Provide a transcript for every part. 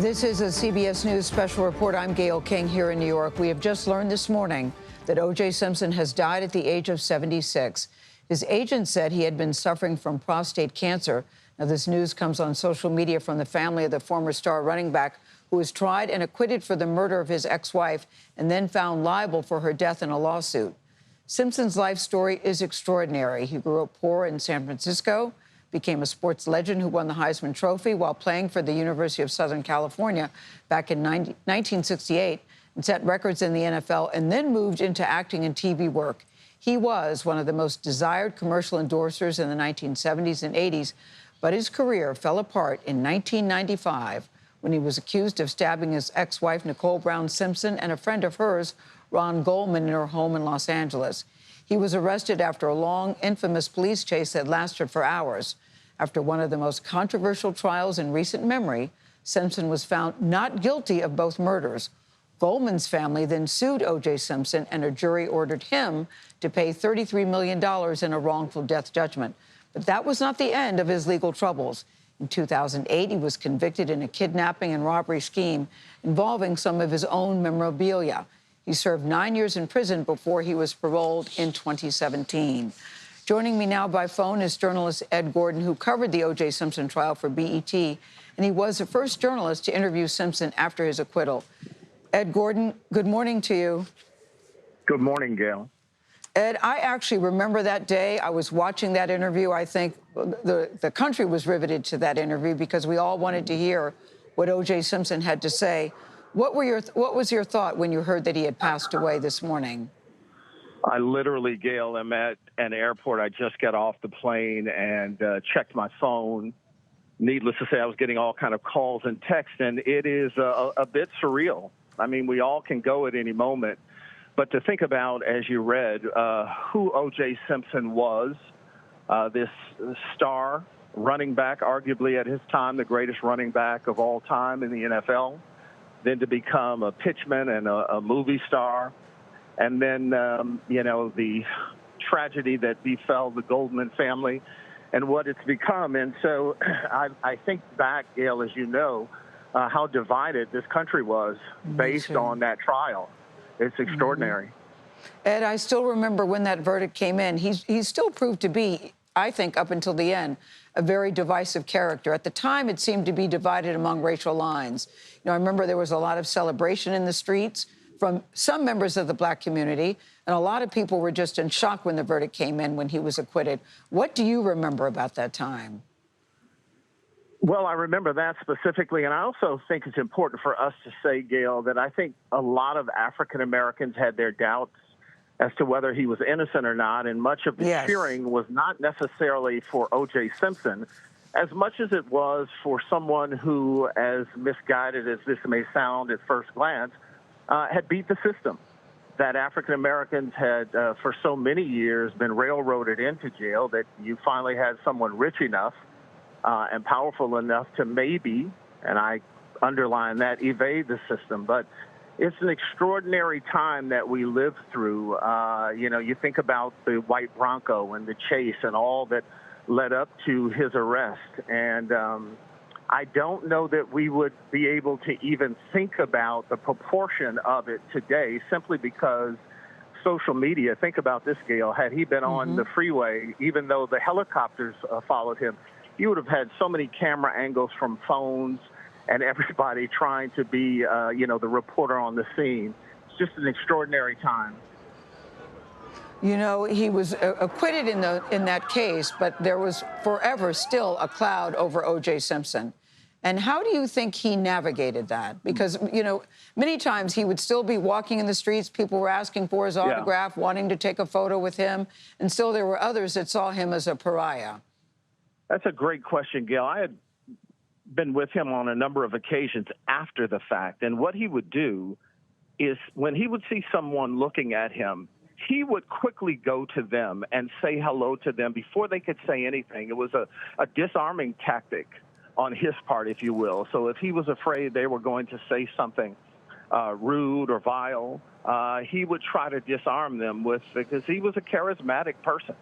This is a CBS News special report. I'm Gayle King here in New York. We have just learned this morning that O.J. Simpson has died at the age of 76. His agent said he had been suffering from prostate cancer. Now, this news comes on social media from the family of the former star running back who was tried and acquitted for the murder of his ex-wife and then found liable for her death in a lawsuit. Simpson's life story is extraordinary. He grew up poor in San Francisco, became a sports legend who won the Heisman Trophy while playing for the University of Southern California back in 1968 and set records in the NFL, and then moved into acting and TV work. He was one of the most desired commercial endorsers in the 1970s and 80s, but his career fell apart in 1995 when he was accused of stabbing his ex-wife, Nicole Brown Simpson, and a friend of hers, Ronald Goldman, in her home in Los Angeles. He was arrested after a long, infamous police chase that lasted for hours. After one of the most controversial trials in recent memory, Simpson was found not guilty of both murders. Goldman's family then sued O.J. Simpson, and a jury ordered him to pay $33 million in a wrongful death judgment. But that was not the end of his legal troubles. In 2008, he was convicted in a kidnapping and robbery scheme involving some of his own memorabilia. He served 9 years in prison before he was paroled in 2017. Joining me now by phone is journalist Ed Gordon, who covered the O.J. Simpson trial for BET, and he was the first journalist to interview Simpson after his acquittal. Ed Gordon, good morning to you. Good morning, Gail. Ed, I actually remember that day. I was watching that interview. I think the country was riveted to that interview because we all wanted to hear what O.J. Simpson had to say. What was your thought when you heard that he had passed away this morning? I literally, Gail, am at an airport. I just got off the plane and checked my phone. Needless to say, I was getting all kind of calls and texts, and it is a bit surreal. I mean, we all can go at any moment. But to think about, as you read, who O.J. Simpson was, this star running back, arguably at his time the greatest running back of all time in the NFL, then to become a pitchman and a movie star, and then, the tragedy that befell the Goldman family and what it's become. And so I think back, Gail, as you know, how divided this country was based on that trial. It's extraordinary. Ed, I still remember when that verdict came in. He's still proved to be, I think, up until the end, a very divisive character. At the time, it seemed to be divided among racial lines. I remember there was a lot of celebration in the streets from some members of the black community, and a lot of people were just in shock when the verdict came in when he was acquitted. What do you remember about that time? Well, I remember that specifically, and I also think it's important for us to say, Gail, that I think a lot of African Americans had their doubts as to whether he was innocent or not, and much of the cheering was not necessarily for O.J. Simpson, as much as it was for someone who, as misguided as this may sound at first glance, had beat the system. That African Americans had, for so many years, been railroaded into jail, that you finally had someone rich enough and powerful enough to maybe, and I underline that, evade the system. But it's an extraordinary time that we lived through. You think about the white Bronco and the chase and all that led up to his arrest. And I don't know that we would be able to even think about the proportion of it today, simply because social media, think about this, Gail, had he been on the freeway, even though the helicopters followed him, he would have had so many camera angles from phones and everybody trying to be, the reporter on the scene. It's just an extraordinary time. He was acquitted in that case, but there was forever still a cloud over O.J. Simpson. And how do you think he navigated that? Because, many times he would still be walking in the streets. People were asking for his autograph, wanting to take a photo with him. And still there were others that saw him as a pariah. That's a great question, Gail. I had been with him on a number of occasions after the fact. And what he would do is when he would see someone looking at him, he would quickly go to them and say hello to them before they could say anything. It was a disarming tactic on his part, if you will. So if he was afraid they were going to say something rude or vile, he would try to disarm them because he was a charismatic person.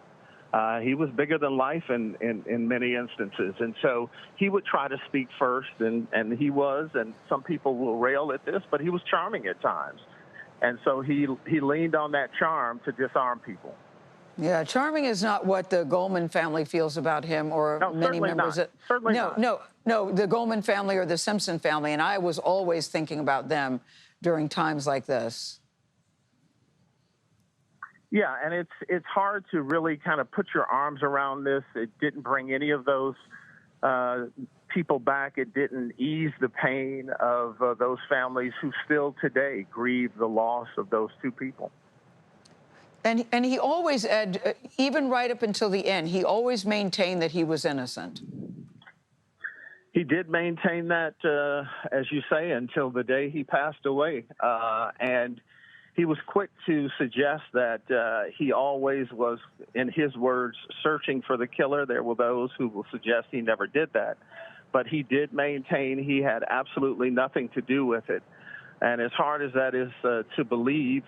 He was bigger than life in many instances. And so he would try to speak first, and he was, and some people will rail at this, but he was charming at times. And so he leaned on that charm to disarm people. Yeah, charming is not what the Goldman family feels about him, or No, many members. Certainly not. No, the Goldman family or the Simpson family, and I was always thinking about them during times like this. Yeah, and it's hard to really kind of put your arms around this. It didn't bring any of those people back. It didn't ease the pain of those families who still today grieve the loss of those two people. And he always, Ed, even right up until the end, he always maintained that he was innocent. He did maintain that, as you say, until the day he passed away. And he was quick to suggest that he always was, in his words, searching for the killer. There were those who will suggest he never did that. But he did maintain he had absolutely nothing to do with it. And as hard as that is to believe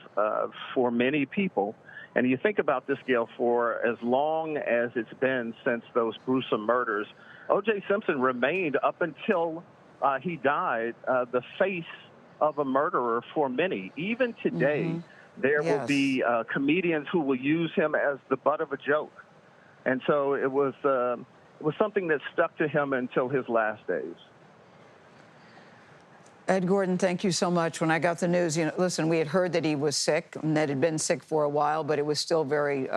for many people, and you think about this, Gail, for as long as it's been since those gruesome murders, O.J. Simpson remained, up until he died, the face of a murderer for many. Even today, there will be comedians who will use him as the butt of a joke. And so it was something that stuck to him until his last days. Ed Gordon, thank you so much. When I got the news, listen, we had heard that he was sick and that he'd been sick for a while, but it was still very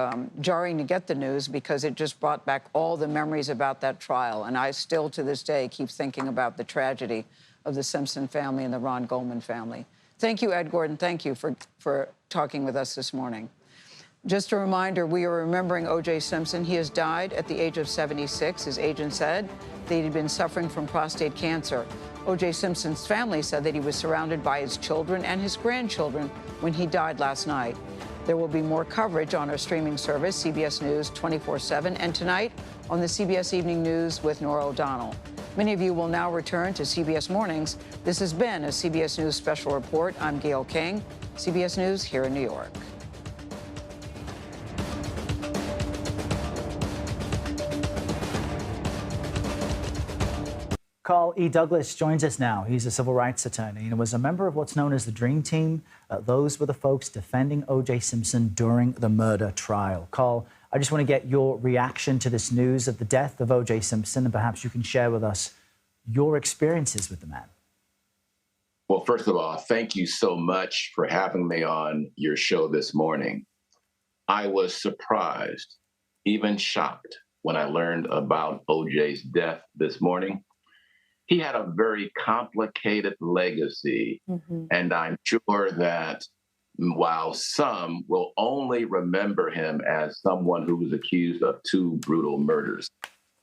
jarring to get the news because it just brought back all the memories about that trial. And I still, to this day, keep thinking about the tragedy of the Simpson family and the Ron Goldman family. Thank you, Ed Gordon. Thank you for talking with us this morning. Just a reminder, we are remembering O.J. Simpson. He has died at the age of 76. His agent said that he'd been suffering from prostate cancer. O.J. Simpson's family said that he was surrounded by his children and his grandchildren when he died last night. There will be more coverage on our streaming service, CBS News 24/7, and tonight on the CBS Evening News with Norah O'Donnell. Many of you will now return to CBS Mornings. This has been a CBS News Special Report. I'm Gayle King, CBS News here in New York. Carl E. Douglas joins us now. He's a civil rights attorney and was a member of what's known as the Dream Team. Those were the folks defending O.J. Simpson during the murder trial. Carl, I just want to get your reaction to this news of the death of O.J. Simpson, and perhaps you can share with us your experiences with the man. Well, first of all, thank you so much for having me on your show this morning. I was surprised, even shocked, when I learned about O.J.'s death this morning. He had a very complicated legacy, and I'm sure that while some will only remember him as someone who was accused of 2 brutal murders,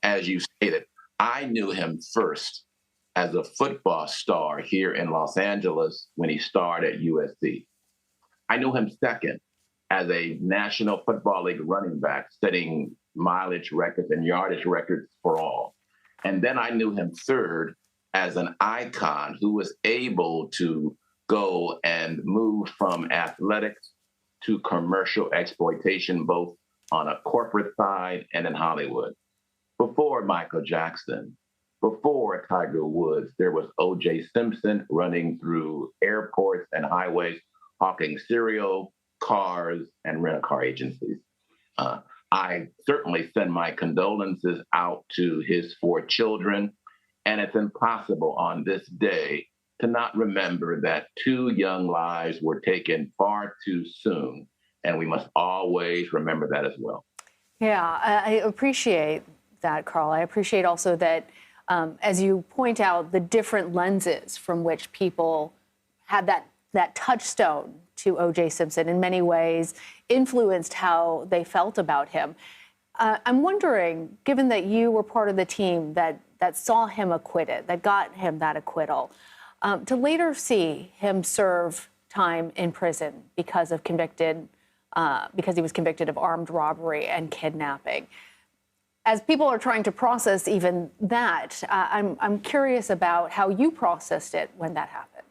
as you stated, I knew him first as a football star here in Los Angeles when he starred at USC. I knew him second as a National Football League running back, setting mileage records and yardage records for all. And then I knew him third as an icon who was able to go and move from athletics to commercial exploitation, both on a corporate side and in Hollywood. Before Michael Jackson, before Tiger Woods, there was O.J. Simpson running through airports and highways, hawking cereal, cars, and rental-car agencies. I certainly send my condolences out to his 4 children, and it's impossible on this day to not remember that 2 young lives were taken far too soon, and we must always remember that as well. Yeah, I appreciate that, Carl. I appreciate also that, as you point out, the different lenses from which people had that touchstone to O.J. Simpson in many ways influenced how they felt about him. I'm wondering, given that you were part of the team that saw him acquitted, that got him that acquittal, to later see him serve time in prison because he was convicted of armed robbery and kidnapping. As people are trying to process even that, I'm curious about how you processed it when that happened.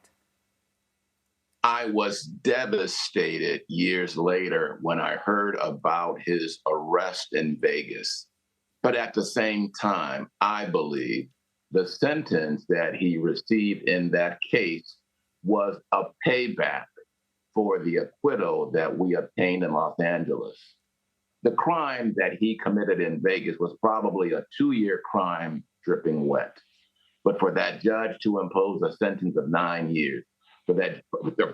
I was devastated years later when I heard about his arrest in Vegas. But at the same time, I believe the sentence that he received in that case was a payback for the acquittal that we obtained in Los Angeles. The crime that he committed in Vegas was probably a 2-year crime dripping wet. But for that judge to impose a sentence of 9 years, for that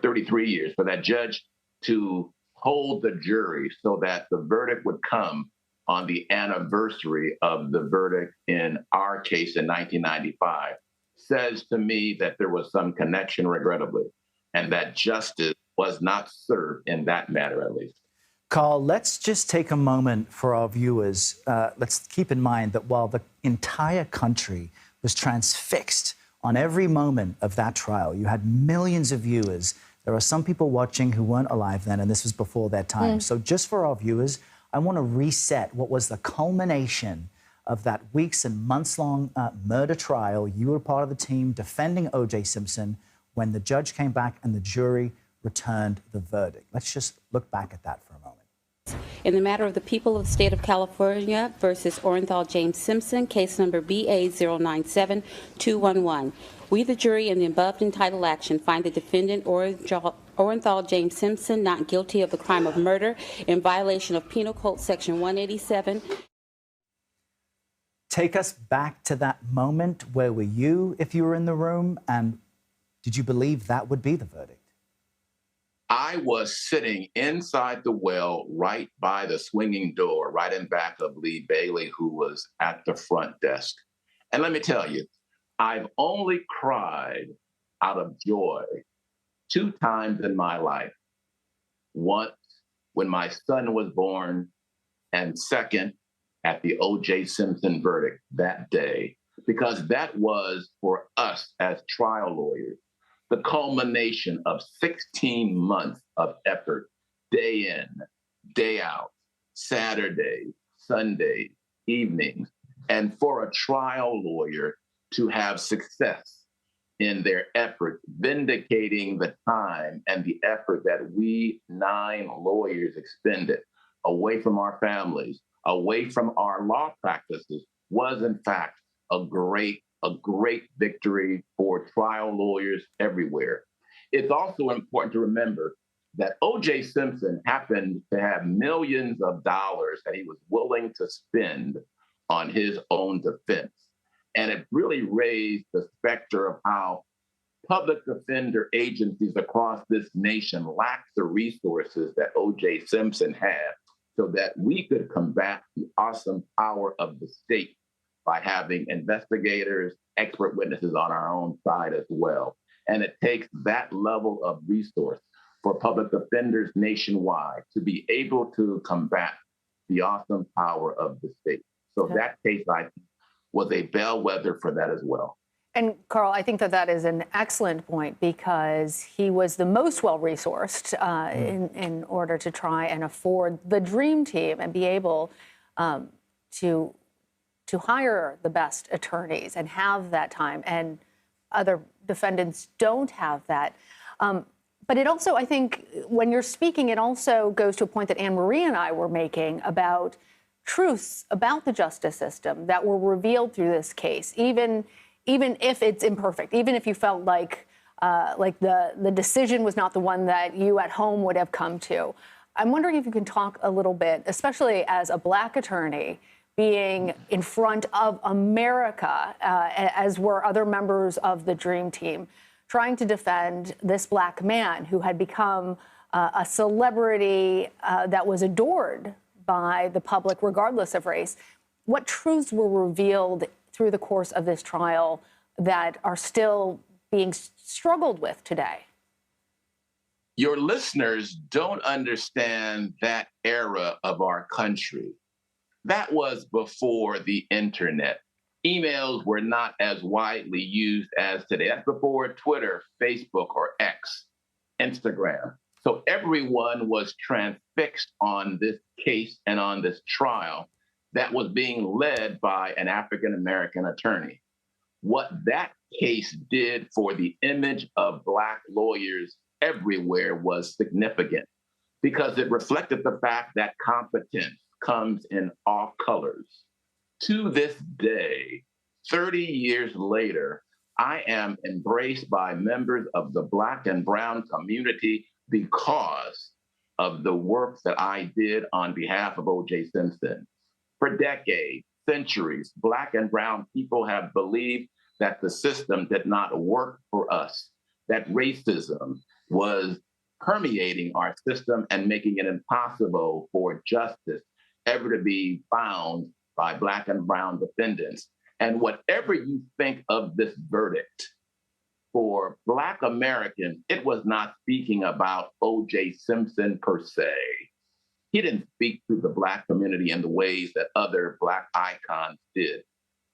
33 years, for that judge to hold the jury so that the verdict would come on the anniversary of the verdict in our case in 1995, says to me that there was some connection, regrettably, and that justice was not served in that matter, at least. Carl, let's just take a moment for our viewers. Let's keep in mind that while the entire country was transfixed on every moment of that trial, you had millions of viewers. There are some people watching who weren't alive then, and this was before their time. So just for our viewers, I want to reset what was the culmination of that weeks and months-long murder trial. You were part of the team defending O.J. Simpson when the judge came back and the jury returned the verdict. Let's just look back at that for a moment. In the matter of the people of the state of California versus Orenthal James Simpson, case number BA097211. We, the jury, in the above entitled action, find the defendant Orenthal James Simpson not guilty of the crime of murder in violation of Penal Code Section 187. Take us back to that moment. Where were you if you were in the room? And did you believe that would be the verdict? I was sitting inside the well right by the swinging door, right in back of Lee Bailey, who was at the front desk. And let me tell you, I've only cried out of joy 2 times in my life. Once when my son was born, and second at the O.J. Simpson verdict that day, because that was, for us as trial lawyers, the culmination of 16 months of effort, day in, day out, Saturday, Sunday, evenings, and for a trial lawyer to have success in their effort, vindicating the time and the effort that we 9 lawyers expended away from our families, away from our law practices, was in fact a great victory for trial lawyers everywhere. It's also important to remember that O.J. Simpson happened to have millions of dollars that he was willing to spend on his own defense. And it really raised the specter of how public defender agencies across this nation lacked the resources that O.J. Simpson had, so that we could combat the awesome power of the state by having investigators, expert witnesses on our own side as well. And it takes that level of resource for public defenders nationwide to be able to combat the awesome power of the state. So that case, I think, was a bellwether for that as well. And Carl, I think that that is an excellent point, because he was the most well-resourced in order to try and afford the dream team and be able to hire the best attorneys and have that time. And other defendants don't have that. But it also, I think, when you're speaking, it also goes to a point that Anne Marie and I were making about truths about the justice system that were revealed through this case, even if it's imperfect, even if you felt like the decision was not the one that you at home would have come to. I'm wondering if you can talk a little bit, especially as a Black attorney, being in front of America, as were other members of the Dream Team, trying to defend this Black man who had become a celebrity that was adored by the public, regardless of race. What truths were revealed through the course of this trial that are still being struggled with today? Your listeners don't understand that era of our country. That was before the internet. Emails were not as widely used as today. That's before Twitter, Facebook, or X, Instagram. So everyone was transfixed on this case and on this trial that was being led by an African-American attorney. What that case did for the image of Black lawyers everywhere was significant because it reflected the fact that competence comes in all colors. To this day, 30 years later, I am embraced by members of the Black and Brown community because of the work that I did on behalf of O.J. Simpson. For decades, centuries, Black and Brown people have believed that the system did not work for us, that racism was permeating our system and making it impossible for justice ever to be found by Black and Brown defendants. And whatever you think of this verdict, for Black Americans, it was not speaking about O.J. Simpson per se. He didn't speak to the Black community in the ways that other Black icons did.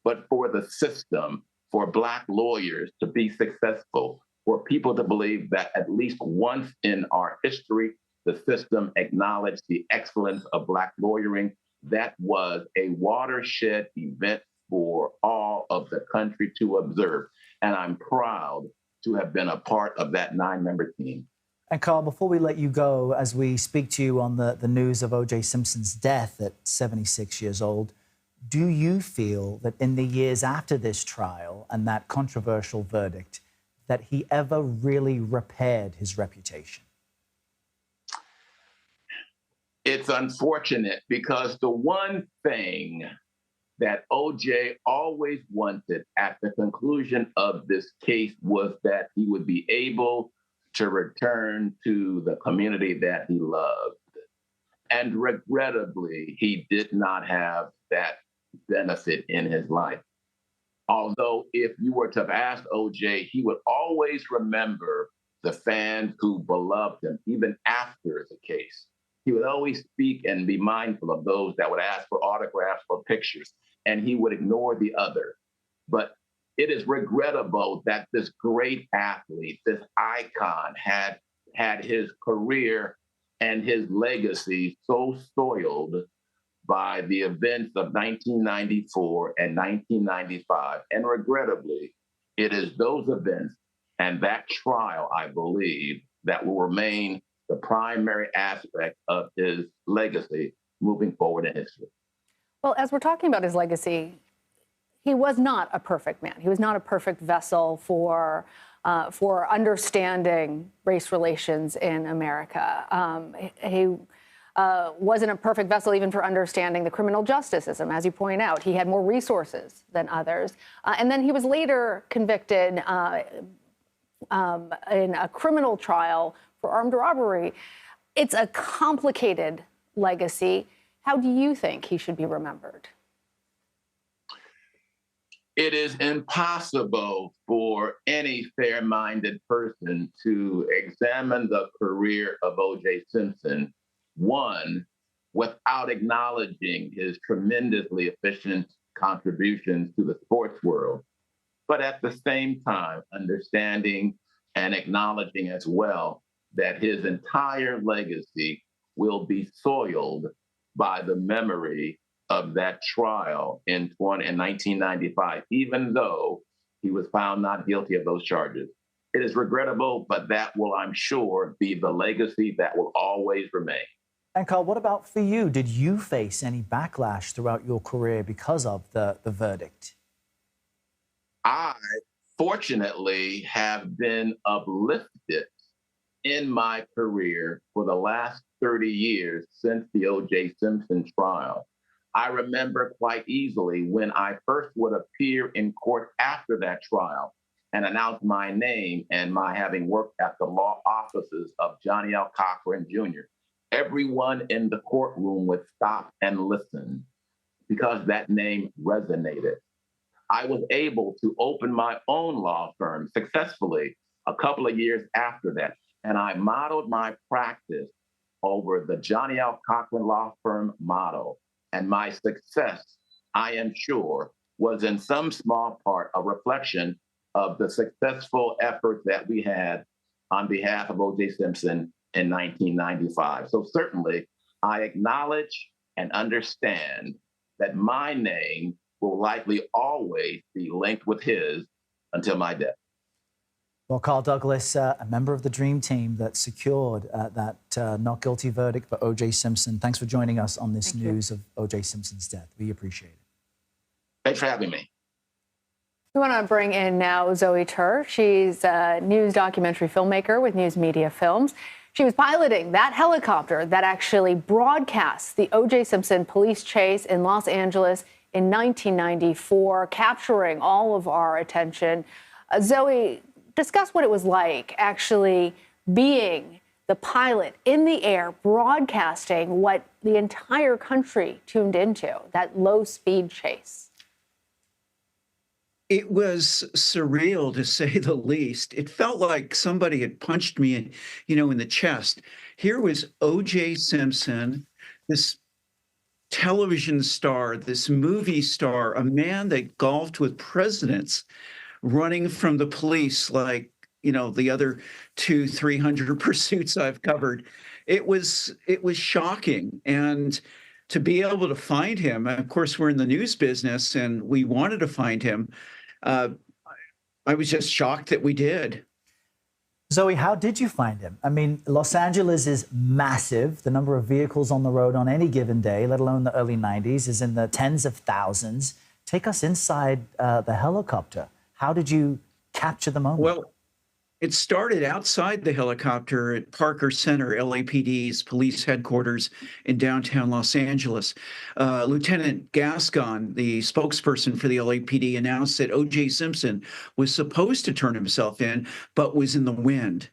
But for the system, for Black lawyers to be successful, for people to believe that at least once in our history, the system acknowledged the excellence of Black lawyering, that was a watershed event for all of the country to observe. And I'm proud to have been a part of that 9-member team. And Carl, before we let you go, as we speak to you on the news of O.J. Simpson's death at 76 years old, do you feel that in the years after this trial and that controversial verdict, that he ever really repaired his reputation? It's unfortunate because the one thing that O.J. always wanted at the conclusion of this case was that he would be able to return to the community that he loved. And regrettably, he did not have that benefit in his life. Although if you were to have asked O.J., he would always remember the fans who beloved him, even after the case. He would always speak and be mindful of those that would ask for autographs or pictures, and he would ignore the other. But it is regrettable that this great athlete, this icon, had his career and his legacy so soiled by the events of 1994 and 1995. And regrettably, it is those events and that trial, I believe, that will remain the primary aspect of his legacy moving forward in history. Well, as we're talking about his legacy, he was not a perfect man. He was not a perfect vessel for understanding race relations in America. He wasn't a perfect vessel even for understanding the criminal justice system. As you point out, he had more resources than others. And then he was later convicted in a criminal trial for armed robbery. It's a complicated legacy. How do you think he should be remembered? It is impossible for any fair-minded person to examine the career of O.J. Simpson, one, without acknowledging his tremendously efficient contributions to the sports world, but at the same time, understanding and acknowledging as well that his entire legacy will be soiled by the memory of that trial in 1995, even though he was found not guilty of those charges. It is regrettable, but that will, I'm sure, be the legacy that will always remain. And Carl, what about for you? Did you face any backlash throughout your career because of the verdict? I, fortunately, have been uplifted in my career for the last 30 years since the O.J. Simpson trial. I remember quite easily when I first would appear in court after that trial and announce my name and my having worked at the law offices of Johnny L. Cochran Jr. Everyone in the courtroom would stop and listen because that name resonated. I was able to open my own law firm successfully a couple of years after that, and I modeled my practice over the Johnny L. Cochran law firm model. And my success, I am sure, was in some small part a reflection of the successful effort that we had on behalf of O.J. Simpson in 1995. So certainly, I acknowledge and understand that my name will likely always be linked with his until my death. Well, Carl Douglas, a member of the dream team that secured that not guilty verdict for O.J. Simpson. Thanks for joining us on this news of O.J. Simpson's death. We appreciate it. Thanks for having me. We want to bring in now Zoey Tur. She's a news documentary filmmaker with News Media Films. She was piloting that helicopter that actually broadcasts the O.J. Simpson police chase in Los Angeles in 1994, capturing all of our attention. Zoey, discuss what it was like actually being the pilot in the air, broadcasting what the entire country tuned into, that low-speed chase. It was surreal, to say the least. It felt like somebody had punched me, in the chest. Here was O.J. Simpson, this television star, this movie star, a man that golfed with presidents, running from the police like, the other 200-300 pursuits I've covered. It was shocking. And to be able to find him, of course, we're in the news business and we wanted to find him. I was just shocked that we did. Zoey, how did you find him? I mean, Los Angeles is massive. The number of vehicles on the road on any given day, let alone the early 90s, is in the tens of thousands. Take us inside the helicopter. How did you capture the moment? Well, it started outside the helicopter at Parker Center, LAPD's police headquarters in downtown Los Angeles. Lieutenant Gascon, the spokesperson for the LAPD, announced that O.J. Simpson was supposed to turn himself in, but was in the wind.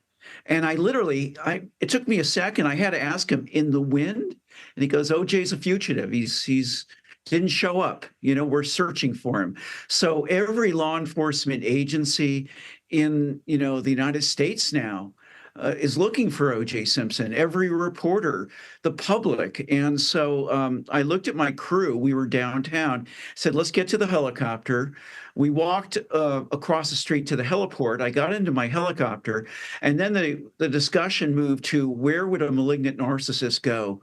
And it took me a second. I had to ask him, in the wind? And he goes, O.J.'s a fugitive. He's didn't show up. We're searching for him. So every law enforcement agency in, the United States now is looking for O.J. Simpson, every reporter, the public. And so I looked at my crew. We were downtown, said, let's get to the helicopter. We walked across the street to the heliport. I got into my helicopter, and then the discussion moved to, where would a malignant narcissist go?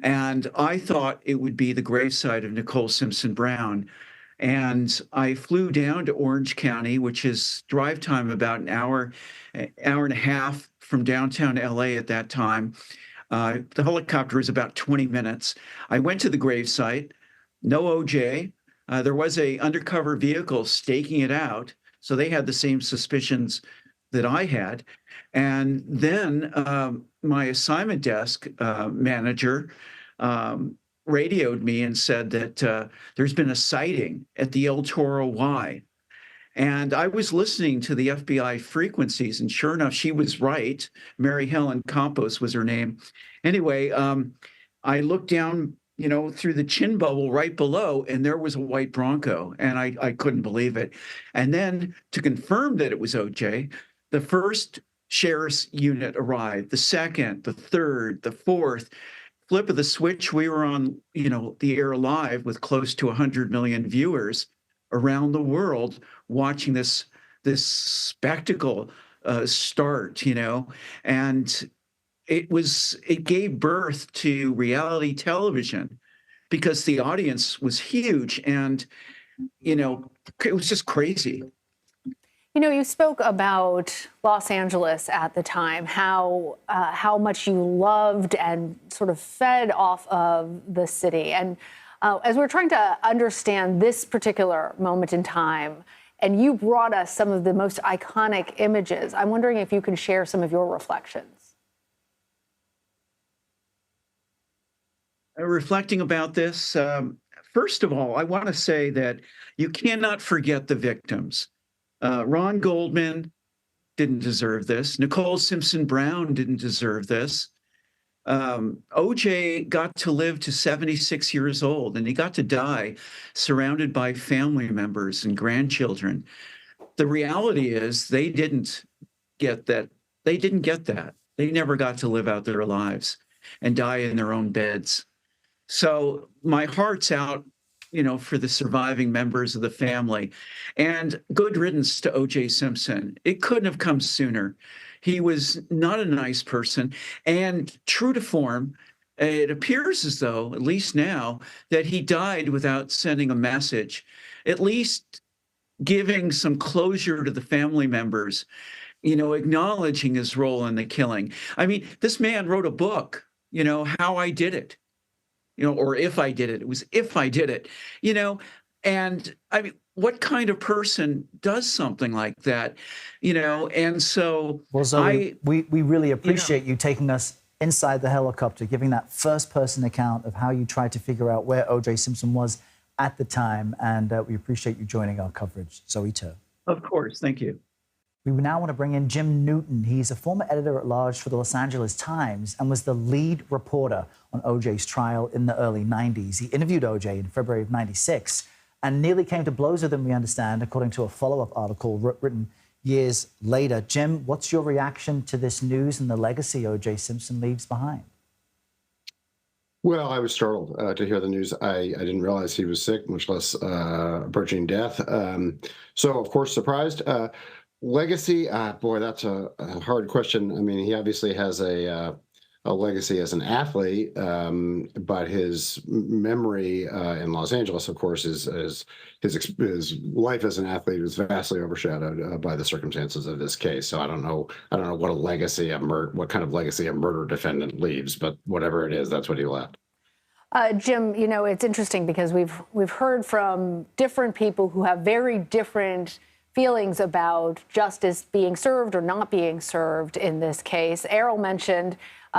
And I thought it would be the gravesite of Nicole Simpson Brown. And I flew down to Orange County, which is drive time about an hour and a half from downtown LA at that time. The helicopter was about 20 minutes. I went to the gravesite, no OJ. There was a undercover vehicle staking it out. So they had the same suspicions that I had. And then my assignment desk manager radioed me and said that there's been a sighting at the El Toro Y. And I was listening to the FBI frequencies, and sure enough, she was right. Mary Helen Campos was her name. Anyway, I looked down, through the chin bubble right below, and there was a white Bronco, and I couldn't believe it. And then to confirm that it was OJ, the first sheriff's unit arrived, the second, the third, the fourth. Flip of the switch, we were on, the air live with close to 100 million viewers around the world watching this spectacle start, and it gave birth to reality television because the audience was huge, and it was just crazy. You spoke about Los Angeles at the time, how much you loved and sort of fed off of the city. And as we're trying to understand this particular moment in time, and you brought us some of the most iconic images, I'm wondering if you can share some of your reflections. Reflecting about this, first of all, I want to say that you cannot forget the victims. Ron Goldman didn't deserve this. Nicole Simpson Brown didn't deserve this. OJ got to live to 76 years old, and he got to die surrounded by family members and grandchildren. The reality is they didn't get that. They didn't get that. They never got to live out their lives and die in their own beds. So my heart's out, for the surviving members of the family. And good riddance to O.J. Simpson. It couldn't have come sooner. He was not a nice person. And true to form, it appears as though, at least now, that he died without sending a message, at least giving some closure to the family members. acknowledging his role in the killing. I mean, this man wrote a book, How I Did It, or If I Did It. It was If I Did It, and I mean, what kind of person does something like that, And so, well, Zoe, we really appreciate you taking us inside the helicopter, giving that first-person account of how you tried to figure out where O.J. Simpson was at the time, and we appreciate you joining our coverage, Zoey Tur. Of course, thank you. We now want to bring in Jim Newton. He's a former editor-at-large for the Los Angeles Times and was the lead reporter on O.J.'s trial in the early 90s. He interviewed O.J. in February of 96 and nearly came to blows with him, we understand, according to a follow-up article written years later. Jim, what's your reaction to this news and the legacy O.J. Simpson leaves behind? Well, I was startled to hear the news. I didn't realize he was sick, much less approaching death. So, of course, surprised. Legacy, boy, that's a hard question. I mean, he obviously has a legacy as an athlete, but his memory in Los Angeles, of course, is his life as an athlete was vastly overshadowed by the circumstances of this case. So I don't know what what kind of legacy a murder defendant leaves, but whatever it is, that's what he left. Jim, it's interesting because we've heard from different people who have very different feelings about justice being served or not being served in this case. Errol mentioned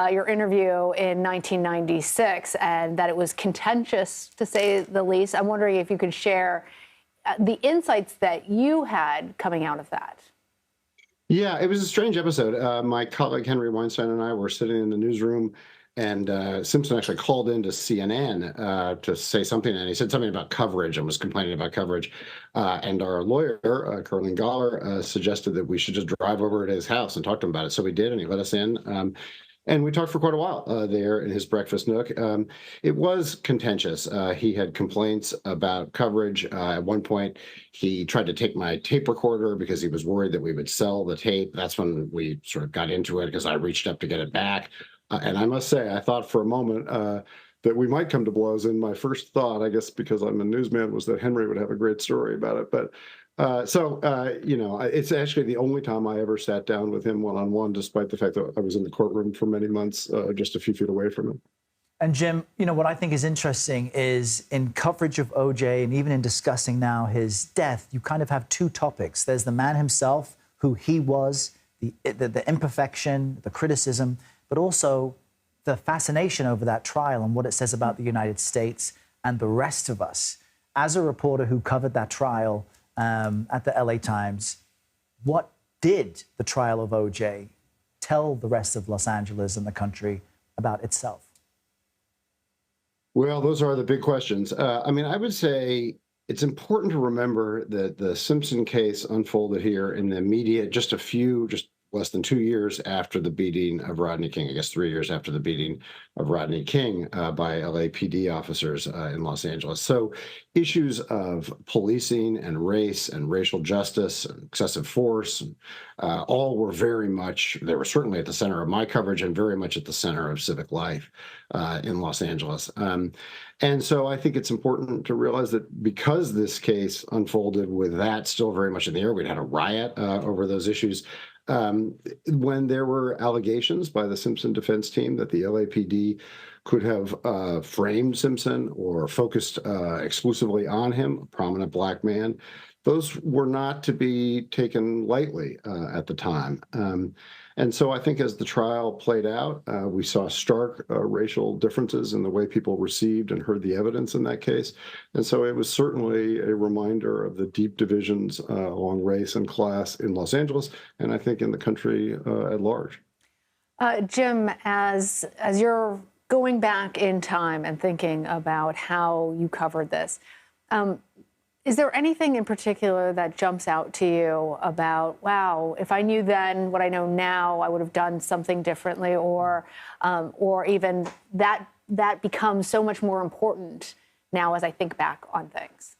your interview in 1996 and that it was contentious, to say the least. I'm wondering if you could share the insights that you had coming out of that. Yeah, it was a strange episode. My colleague Henry Weinstein and I were sitting in the newsroom, and Simpson actually called into CNN to say something, and he said something about coverage and was complaining about coverage. And our lawyer, Carlene Galler, suggested that we should just drive over to his house and talk to him about it. So we did, and he let us in. And we talked for quite a while there in his breakfast nook. It was contentious. He had complaints about coverage. At one point, he tried to take my tape recorder because he was worried that we would sell the tape. That's when we sort of got into it because I reached up to get it back. And I must say, I thought for a moment that we might come to blows. And my first thought, I guess because I'm a newsman, was that Henry would have a great story about it. But it's actually the only time I ever sat down with him one-on-one, despite the fact that I was in the courtroom for many months, just a few feet away from him. And Jim, what I think is interesting is in coverage of O.J. and even in discussing now his death, you kind of have two topics. There's the man himself, who he was, the imperfection, the criticism, but also the fascination over that trial and what it says about the United States and the rest of us. As a reporter who covered that trial at the LA Times, what did the trial of O.J. tell the rest of Los Angeles and the country about itself? Well, those are the big questions. I would say it's important to remember that the Simpson case unfolded here in the immediate, just less than 2 years after the beating of Rodney King, I guess 3 years after the beating of Rodney King by LAPD officers in Los Angeles. So issues of policing and race and racial justice and excessive force, all were they were certainly at the center of my coverage and very much at the center of civic life in Los Angeles. And so I think it's important to realize that because this case unfolded with that still very much in the air, we'd had a riot over those issues. When there were allegations by the Simpson defense team that the LAPD could have framed Simpson or focused exclusively on him, a prominent black man, those were not to be taken lightly at the time. And so I think as the trial played out, we saw stark racial differences in the way people received and heard the evidence in that case. And so it was certainly a reminder of the deep divisions along race and class in Los Angeles, and I think in the country at large. Jim, as you're going back in time and thinking about how you covered this, is there anything in particular that jumps out to you about, wow, if I knew then what I know now, I would have done something differently, or even that becomes so much more important now as I think back on things?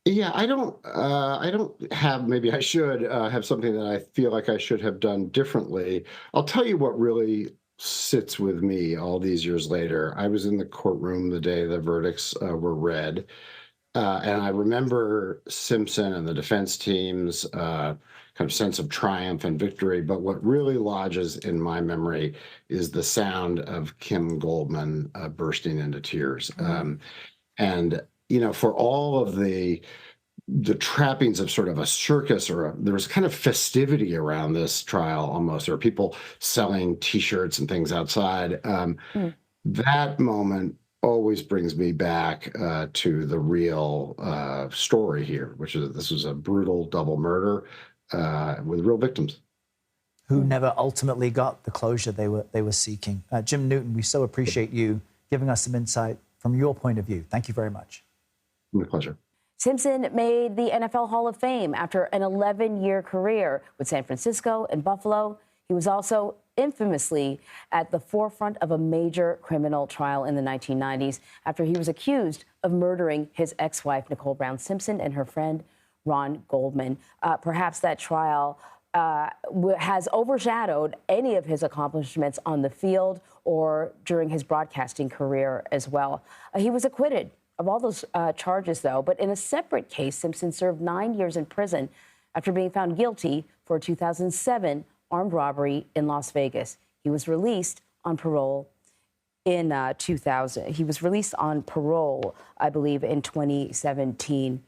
Yeah, I don't have, maybe I should have something that I feel like I should have done differently. I'll tell you what really sits with me all these years later. I was in the courtroom the day the verdicts were read. And I remember Simpson and the defense teams kind of sense of triumph and victory. But what really lodges in my memory is the sound of Kim Goldman bursting into tears. And, you know, for all of the trappings of sort of a circus, there was kind of festivity around this trial almost. There were people selling T-shirts and things outside. That moment always brings me back to the real story here, which is this was a brutal double murder with real victims who never ultimately got the closure they were seeking. Jim Newton, we so appreciate you giving us some insight from your point of view. Thank you very much. My pleasure. Simpson made the NFL Hall of Fame after an 11-year career with San Francisco and Buffalo. He was also infamously at the forefront of a major criminal trial in the 1990s after he was accused of murdering his ex-wife, Nicole Brown Simpson, and her friend, Ron Goldman. Perhaps that trial has overshadowed any of his accomplishments on the field or during his broadcasting career as well. He was acquitted of all those charges, though, but in a separate case, Simpson served 9 years in prison after being found guilty for a 2007 armed robbery in Las Vegas. He was released on parole in 2000. He was released on parole, I believe, in 2017.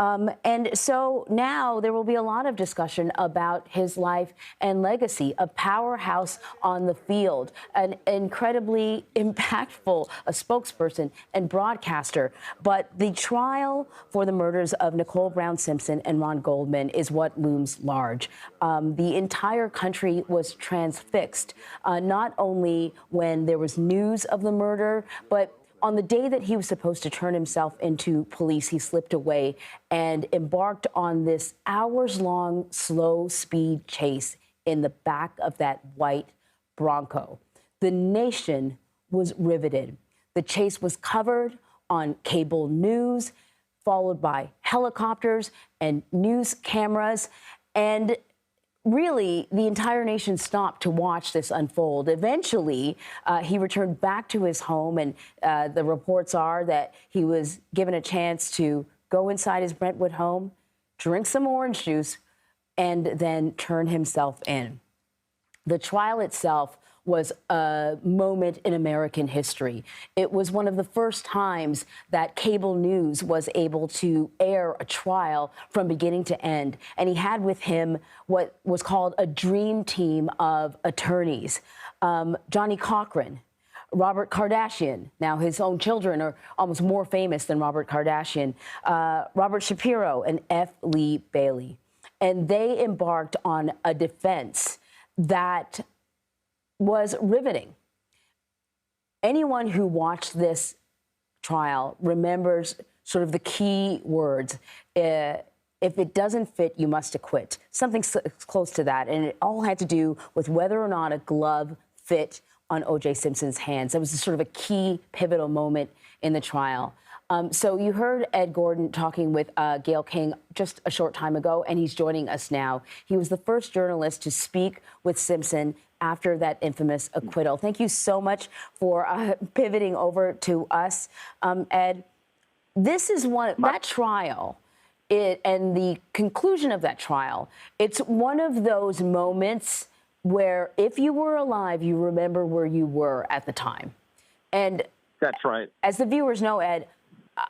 And so now there will be a lot of discussion about his life and legacy, a powerhouse on the field, an incredibly impactful spokesperson and broadcaster. But the trial for the murders of Nicole Brown Simpson and Ron Goldman is what looms large. The entire country was transfixed, not only when there was news of the murder, but on the day that he was supposed to turn himself into police, he slipped away and embarked on this hours-long slow-speed chase in the back of that white Bronco. The nation was riveted. The chase was covered on cable news, followed by helicopters and news cameras, and really, the entire nation stopped to watch this unfold. Eventually, he returned back to his home, and the reports are that he was given a chance to go inside his Brentwood home, drink some orange juice, and then turn himself in. The trial itself was a moment in American history. It was one of the first times that cable news was able to air a trial from beginning to end. And he had with him what was called a dream team of attorneys. Johnny Cochran, Robert Kardashian. Now, his own children are almost more famous than Robert Kardashian. Robert Shapiro and F. Lee Bailey. And they embarked on a defense that was riveting. Anyone who watched this trial remembers sort of the key words. If it doesn't fit, you must acquit. Something close to that. And it all had to do with whether or not a glove fit on O.J. Simpson's hands. That was sort of a key pivotal moment in the trial. So you heard Ed Gordon talking with Gayle King just a short time ago, and he's joining us now. He was the first journalist to speak with Simpson after that infamous acquittal. Thank you so much for pivoting over to us, Ed. This is that trial, and the conclusion of that trial, it's one of those moments where if you were alive, you remember where you were at the time. And that's right. As the viewers know, Ed,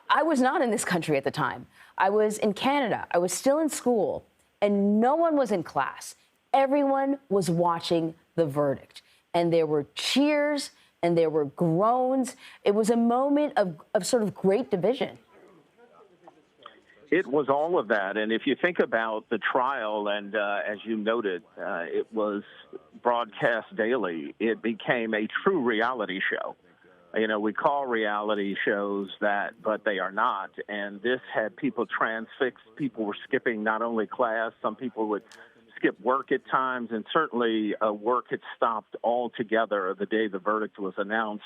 I was not in this country at the time. I was in Canada. I was still in school, and no one was in class. Everyone was watching the verdict, and there were cheers and there were groans. It was a moment of sort of great division. It was all of that. And if you think about the trial, and as you noted, it was broadcast daily. It became a true reality show. You know, we call reality shows that, but they are not. And this had people transfixed. People were skipping not only class, some people would skip work at times, and certainly work had stopped altogether the day the verdict was announced.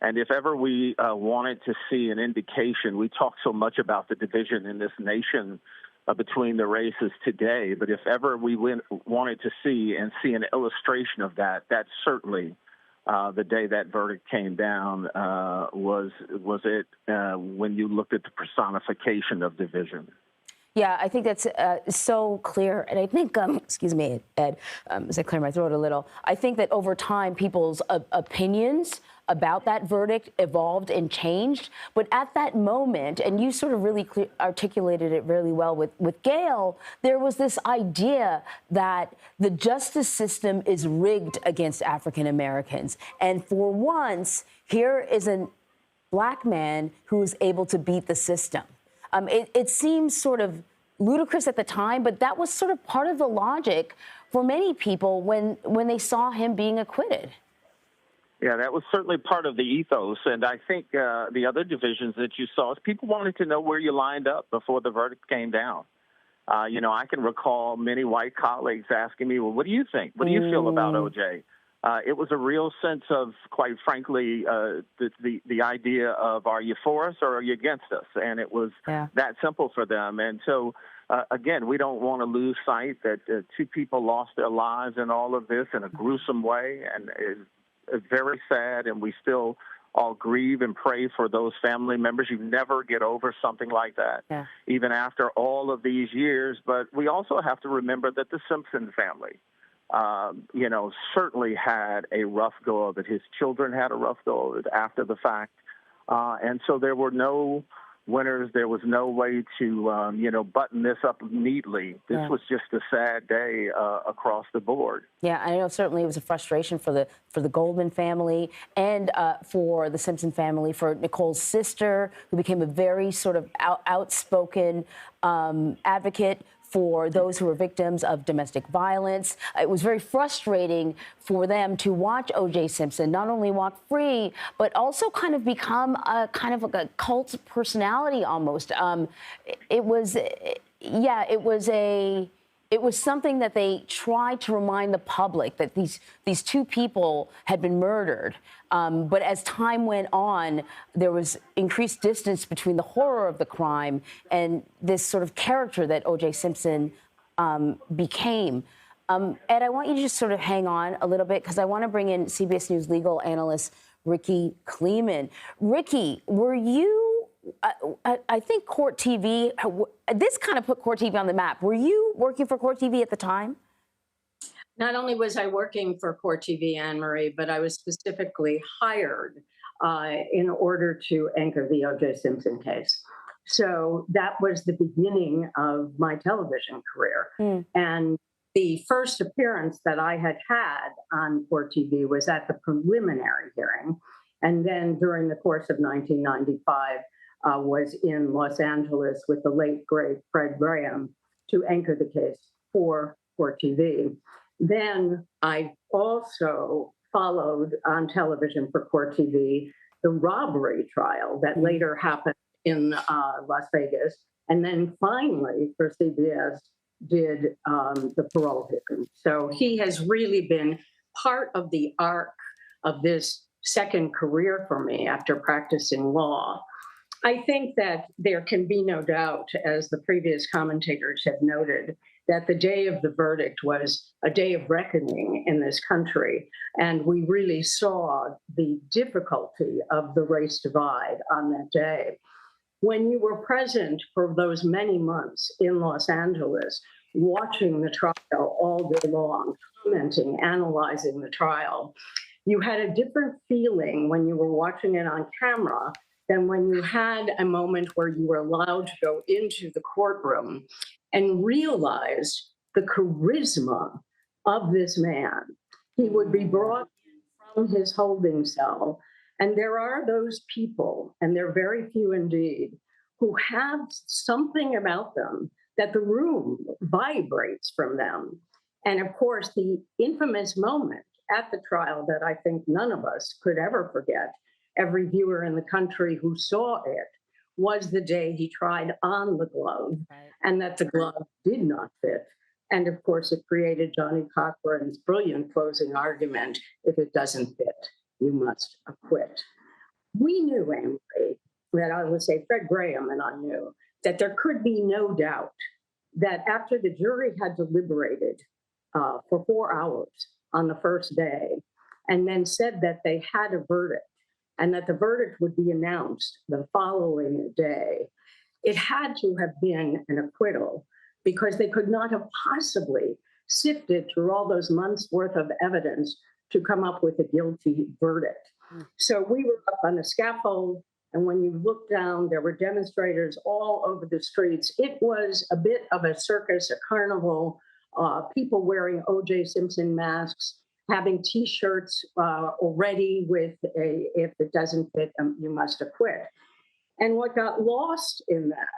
And if ever we wanted to see an indication, we talk so much about the division in this nation between the races today, but if ever we wanted to see an illustration of that, that's certainly the day that verdict came down was it when you looked at the personification of division. Yeah, I think that's so clear. And I think, excuse me, Ed, as I clear my throat a little, I think that over time, people's opinions about that verdict evolved and changed. But at that moment, and you sort of really articulated it really well with Gail, there was this idea that the justice system is rigged against African Americans. And for once, here is a Black man who is able to beat the system. It seems sort of ludicrous at the time, but that was sort of part of the logic for many people when they saw him being acquitted. Yeah, that was certainly part of the ethos. And I think the other divisions that you saw is people wanted to know where you lined up before the verdict came down. I can recall many white colleagues asking me, well, what do you think? What do you feel about O.J.? It was a real sense of, quite frankly, the idea of, are you for us or are you against us? And it was that simple for them. And so, again, we don't want to lose sight that two people lost their lives in all of this in a gruesome way. And it's very sad. And we still all grieve and pray for those family members. You never get over something like that, even after all of these years. But we also have to remember that the Simpson family, certainly had a rough go of it. His children had a rough go of it after the fact. And so there were no winners. There was no way to, button this up neatly. This was just a sad day across the board. Yeah, I know certainly it was a frustration for the Goldman family and for the Simpson family, for Nicole's sister, who became a very sort of outspoken advocate for those who were victims of domestic violence. It was very frustrating for them to watch O.J. Simpson not only walk free, but also kind of become a kind of like a cult personality almost. It was something that they tried to remind the public that these two people had been murdered. But as time went on, there was increased distance between the horror of the crime and this sort of character that O.J. Simpson became. Ed, I want you to just sort of hang on a little bit because I want to bring in CBS News legal analyst Rikki Klieman. Rikki, were you? I think Court TV, this kind of put Court TV on the map. Were you working for Court TV at the time? Not only was I working for Court TV, Anne-Marie, but I was specifically hired in order to anchor the O.J. Simpson case. So that was the beginning of my television career. And the first appearance that I had on Court TV was at the preliminary hearing. And then during the course of 1995, was in Los Angeles with the late, great Fred Graham to anchor the case for Court TV. Then I also followed on television for Court TV the robbery trial that later happened in Las Vegas. And then finally for CBS did the parole hearing. So he has really been part of the arc of this second career for me after practicing law. I think that there can be no doubt, as the previous commentators have noted, that the day of the verdict was a day of reckoning in this country. And we really saw the difficulty of the race divide on that day. When you were present for those many months in Los Angeles, watching the trial all day long, commenting, analyzing the trial, you had a different feeling when you were watching it on camera than when you had a moment where you were allowed to go into the courtroom and realize the charisma of this man. He would be brought in from his holding cell. And there are those people, and they're very few indeed, who have something about them that the room vibrates from them. And of course, the infamous moment at the trial that I think none of us could ever forget, every viewer in the country who saw it, was the day he tried on the glove and that the glove did not fit. And of course, it created Johnny Cochran's brilliant closing argument, if it doesn't fit, you must acquit. We knew, Anne-Marie, that I would say Fred Graham and I knew that there could be no doubt that after the jury had deliberated for 4 hours on the first day and then said that they had a verdict, and that the verdict would be announced the following day, it had to have been an acquittal because they could not have possibly sifted through all those months worth of evidence to come up with a guilty verdict. So we were up on the scaffold, and when you looked down, there were demonstrators all over the streets. It was a bit of a circus, a carnival, people wearing O.J. Simpson masks, having T-shirts already with if it doesn't fit, you must acquit. And what got lost in that,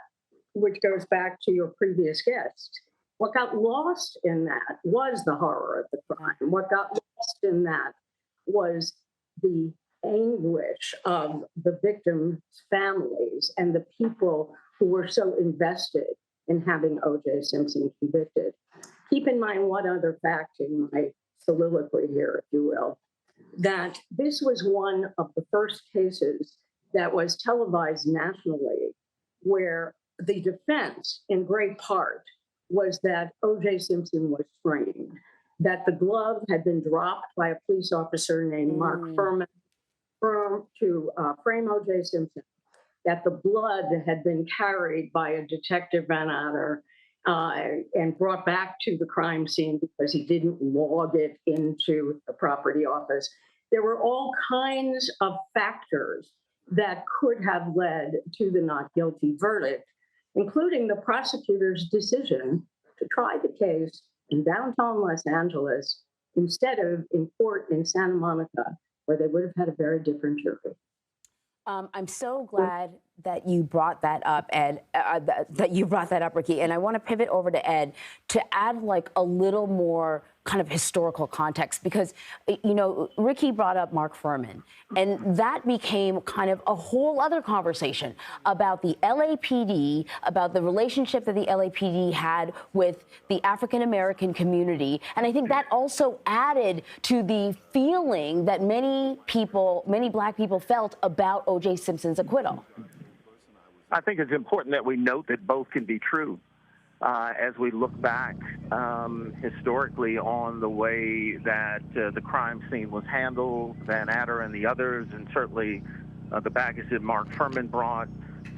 which goes back to your previous guest, what got lost in that was the horror of the crime. What got lost in that was the anguish of the victims' families and the people who were so invested in having O.J. Simpson convicted. Keep in mind one other fact in my soliloquy here, if you will, that this was one of the first cases that was televised nationally where the defense, in great part, was that O.J. Simpson was framed, that the glove had been dropped by a police officer named Mark Furman to frame O.J. Simpson, that the blood had been carried by a Detective Van Adder and brought back to the crime scene because he didn't log it into the property office. There were all kinds of factors that could have led to the not guilty verdict, including the prosecutor's decision to try the case in downtown Los Angeles instead of in court in Santa Monica, where they would have had a very different jury. I'm so glad that you brought that up, Ed, that you brought that up, Rikki. And I want to pivot over to Ed to add like a little more kind of historical context, because, you know, Rikki brought up Mark Furman, and that became kind of a whole other conversation about the LAPD, about the relationship that the LAPD had with the African-American community. And I think that also added to the feeling that many people, many Black people felt about O.J. Simpson's acquittal. I think it's important that we note that both can be true. As we look back historically on the way that the crime scene was handled, Van Adder and the others, and certainly the baggage that Mark Furman brought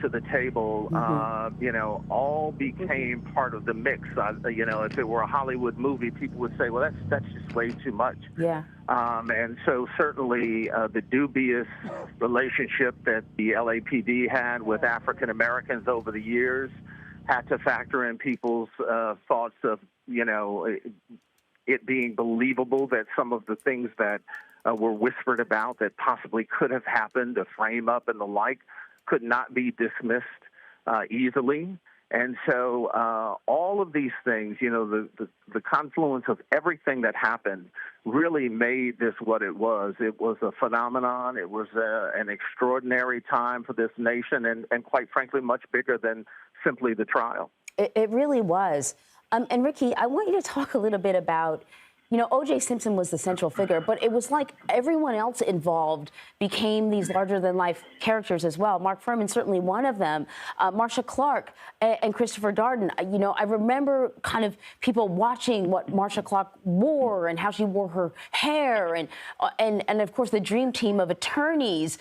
to the table, you know, all became part of the mix. You know, if it were a Hollywood movie, people would say, well, that's just way too much. Yeah. And so certainly the dubious relationship that the LAPD had with African Americans over the years had to factor in people's thoughts of, you know, it being believable that some of the things that were whispered about that possibly could have happened, a frame up and the like, could not be dismissed easily. And so all of these things, you know, the confluence of everything that happened really made this what it was. It was a phenomenon. It was an extraordinary time for this nation, and quite frankly, much bigger than simply the trial. It really was. And Rikki, I want you to talk a little bit about, you know, O.J. Simpson was the central figure, but it was like everyone else involved became these larger-than-life characters as well. Mark Furman, certainly one of them. Marcia Clark and Christopher Darden. You know, I remember kind of people watching what Marcia Clark wore and how she wore her hair, and of course the dream team of attorneys.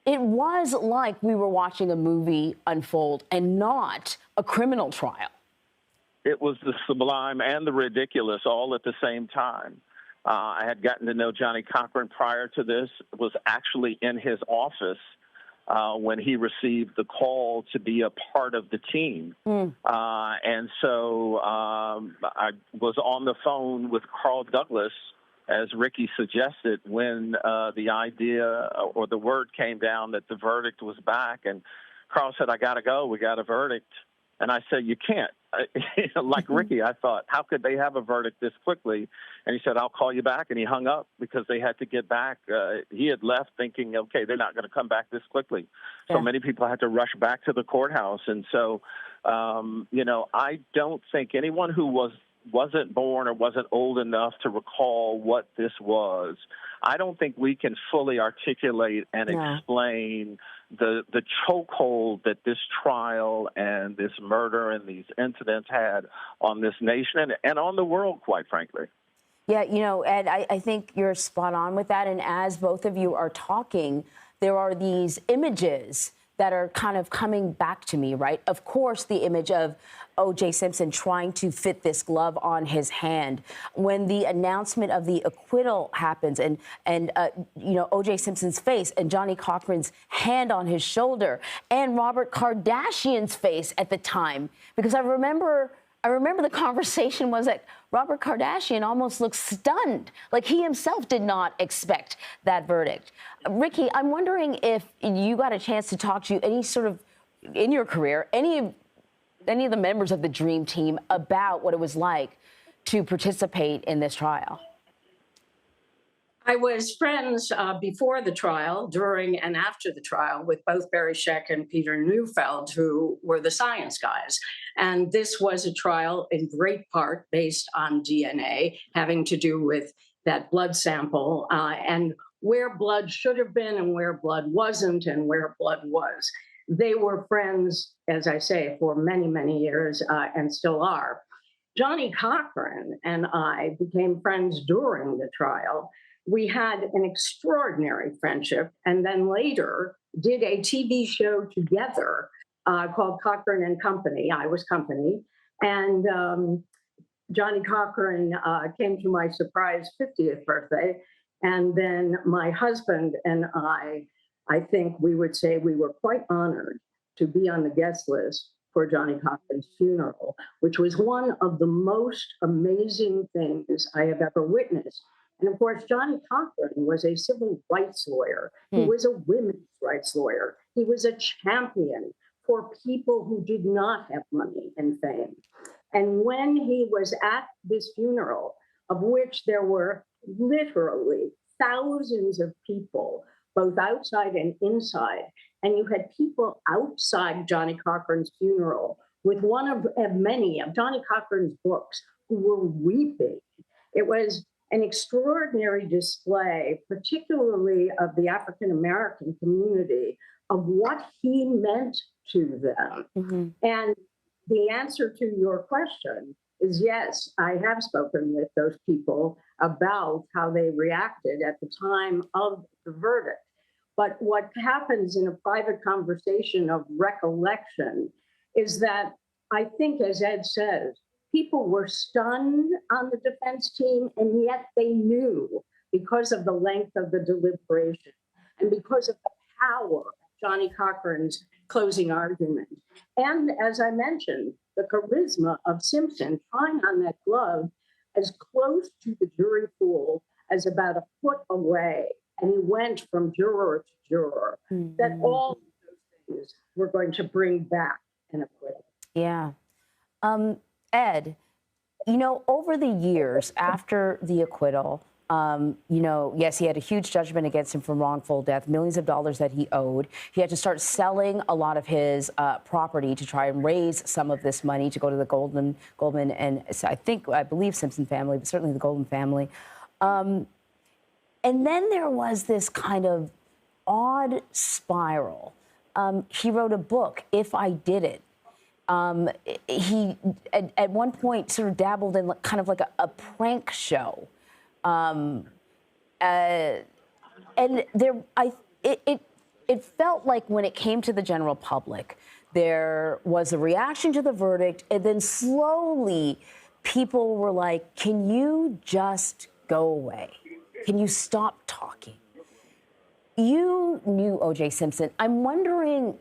It was like we were watching a movie unfold and not a criminal trial. It was the sublime and the ridiculous all at the same time. I had gotten to know Johnny Cochran prior to this, was actually in his office when he received the call to be a part of the team. And so I was on the phone with Carl Douglas, as Rikki suggested, when the idea or the word came down that the verdict was back. And Carl said, I got to go. We got a verdict. And I said, you can't. Like Rikki, I thought, how could they have a verdict this quickly? And he said, I'll call you back. And he hung up because they had to get back. He had left thinking, okay, they're not going to come back this quickly. Yeah. So many people had to rush back to the courthouse. And so, you know, I don't think anyone who wasn't born or wasn't old enough to recall what this was, I don't think we can fully articulate and explain the chokehold that this trial and this murder and these incidents had on this nation and on the world, quite frankly. Yeah, you know, Ed, I think you're spot on with that. And as both of you are talking, there are these images that are kind of coming back to me, right? Of course, the image of O.J. Simpson trying to fit this glove on his hand. When the announcement of the acquittal happens and O.J. Simpson's face and Johnny Cochran's hand on his shoulder and Robert Kardashian's face at the time, because I remember the conversation was that Robert Kardashian almost looked stunned, like he himself did not expect that verdict. Rikki, I'm wondering if you got a chance to talk to any sort of, in your career, any of the members of the Dream Team about what it was like to participate in this trial. I was friends before the trial, during and after the trial with both Barry Scheck and Peter Neufeld, who were the science guys. And this was a trial in great part based on DNA, having to do with that blood sample and where blood should have been and where blood wasn't and where blood was. They were friends, as I say, for many, many years and still are. Johnny Cochran and I became friends during the trial. We had an extraordinary friendship and then later did a TV show together called Cochran and Company. I was company. And Johnny Cochran came to my surprise 50th birthday. And then my husband and I think we would say we were quite honored to be on the guest list for Johnny Cochran's funeral, which was one of the most amazing things I have ever witnessed. And of course, Johnny Cochran was a civil rights lawyer. He was a women's rights lawyer. He was a champion for people who did not have money and fame. And when he was at this funeral, of which there were literally thousands of people, both outside and inside, and you had people outside Johnny Cochran's funeral with one of many of Johnny Cochran's books who were weeping. It was an extraordinary display, particularly of the African-American community, of what he meant to them. Mm-hmm. And the answer to your question is yes, I have spoken with those people about how they reacted at the time of the verdict. But what happens in a private conversation of recollection is that I think, as Ed says, people were stunned on the defense team, and yet they knew because of the length of the deliberation and because of the power of Johnny Cochran's closing argument. And as I mentioned, the charisma of Simpson trying on that glove as close to the jury pool as about a foot away. And he went from juror to juror, that all of those things were going to bring back an acquittal. Yeah. Ed, over the years after the acquittal, yes, he had a huge judgment against him for wrongful death, millions of dollars that he owed. He had to start selling a lot of his property to try and raise some of this money to go to the Goldman and I believe Simpson family, but certainly the Goldman family. And then there was this kind of odd spiral. He wrote a book, If I Did It. He, at one point, sort of dabbled in kind of like a prank show. And it felt like when it came to the general public, there was a reaction to the verdict, and then slowly people were like, can you just go away? Can you stop talking? You knew O.J. Simpson. I'm wondering,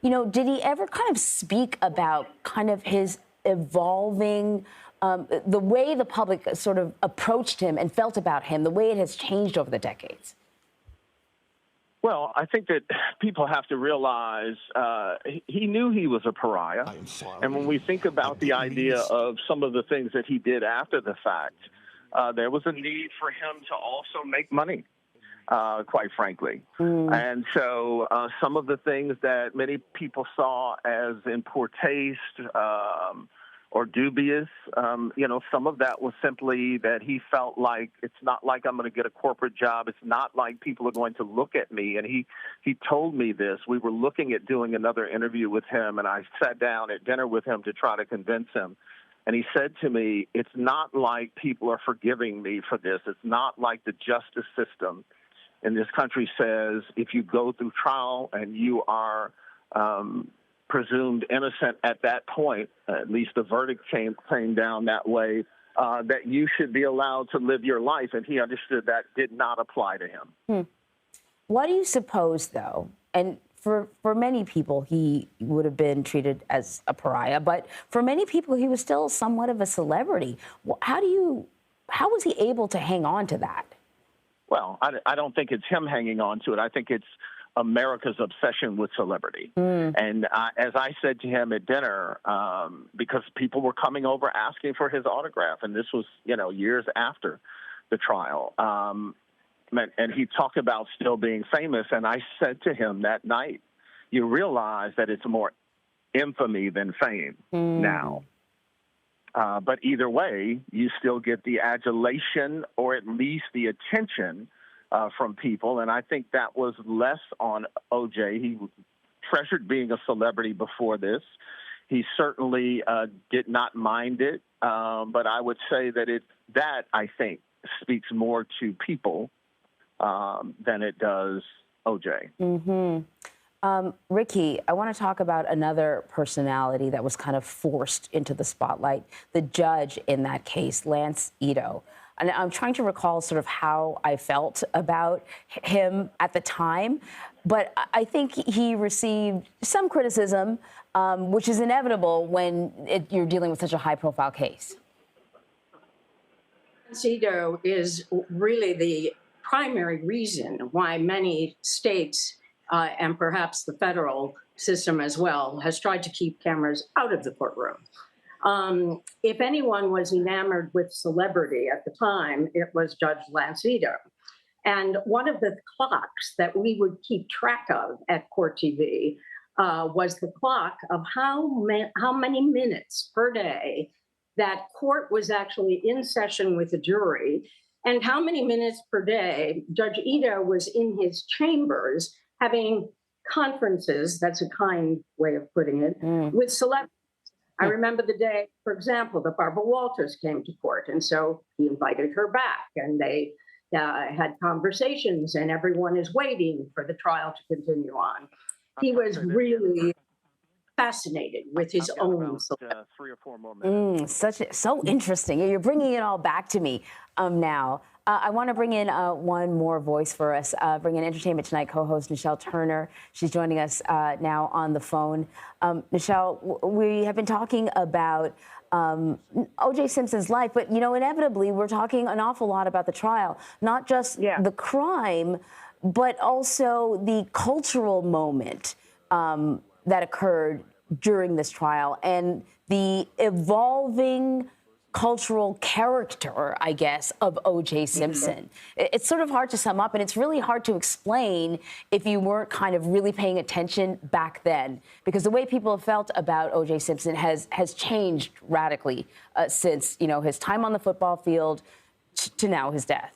did he ever kind of speak about kind of his evolving, the way the public sort of approached him and felt about him, the way it has changed over the decades? Well, I think that people have to realize he knew he was a pariah. And when we think about the idea of some of the things that he did after the fact, there was a need for him to also make money, quite frankly. And so some of the things that many people saw as in poor taste or dubious, some of that was simply that he felt like it's not like I'm going to get a corporate job. It's not like people are going to look at me. And he told me this. We were looking at doing another interview with him, and I sat down at dinner with him to try to convince him. And he said to me, it's not like people are forgiving me for this. It's not like the justice system in this country says if you go through trial and you are presumed innocent at that point, at least the verdict came down that way, that you should be allowed to live your life. And he understood that did not apply to him. Why do you suppose, though, and for many people, he would have been treated as a pariah, but for many people, he was still somewhat of a celebrity. How was he able to hang on to that? Well, I don't think it's him hanging on to it. I think it's America's obsession with celebrity. And as I said to him at dinner, because people were coming over asking for his autograph, and this was, years after the trial, and he talked about still being famous, and I said to him that night, you realize that it's more infamy than fame now. But either way, you still get the adulation or at least the attention from people. And I think that was less on O.J. He treasured being a celebrity before this. He certainly did not mind it. But I would say that I think speaks more to people than it does O.J. Rikki, I want to talk about another personality that was kind of forced into the spotlight, the judge in that case, Lance Ito. And I'm trying to recall sort of how I felt about him at the time, but I think he received some criticism, which is inevitable when you're dealing with such a high-profile case. Lance Ito is really the primary reason why many states and perhaps the federal system as well has tried to keep cameras out of the courtroom. If anyone was enamored with celebrity at the time, it was Judge Lance Ito. And one of the clocks that we would keep track of at Court TV was the clock of how many minutes per day that court was actually in session with the jury, and how many minutes per day Judge Ito was in his chambers having conferences, that's a kind way of putting it, with celebrities. I remember the day, for example, that Barbara Walters came to court, and so he invited her back, and they had conversations, and everyone is waiting for the trial to continue on. He was really fascinated with his own. 3 or 4 more minutes. So interesting. You're bringing it all back to me now. I want to bring in one more voice for us. Bring in Entertainment Tonight co-host Nischelle Turner. She's joining us now on the phone. Nischelle, we have been talking about O.J. Simpson's life, but, inevitably we're talking an awful lot about the trial, not just the crime, but also the cultural moment that occurred during this trial and the evolving cultural character, I guess, of O.J. Simpson. It's sort of hard to sum up, and it's really hard to explain if you weren't kind of really paying attention back then, because the way people have felt about O.J. Simpson has changed radically since, his time on the football field to now his death.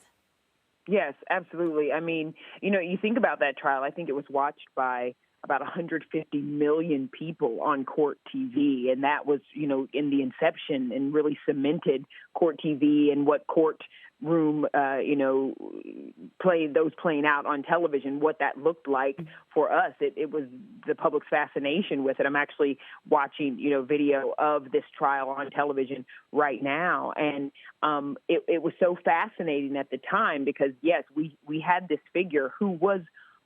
Yes, absolutely. I mean, you think about that trial, I think it was watched by about 150 million people on Court TV. And that was, in the inception and really cemented Court TV and what courtroom, playing out on television, what that looked like for us. It was the public's fascination with it. I'm actually watching, video of this trial on television right now. And it was so fascinating at the time because, yes, we had this figure who was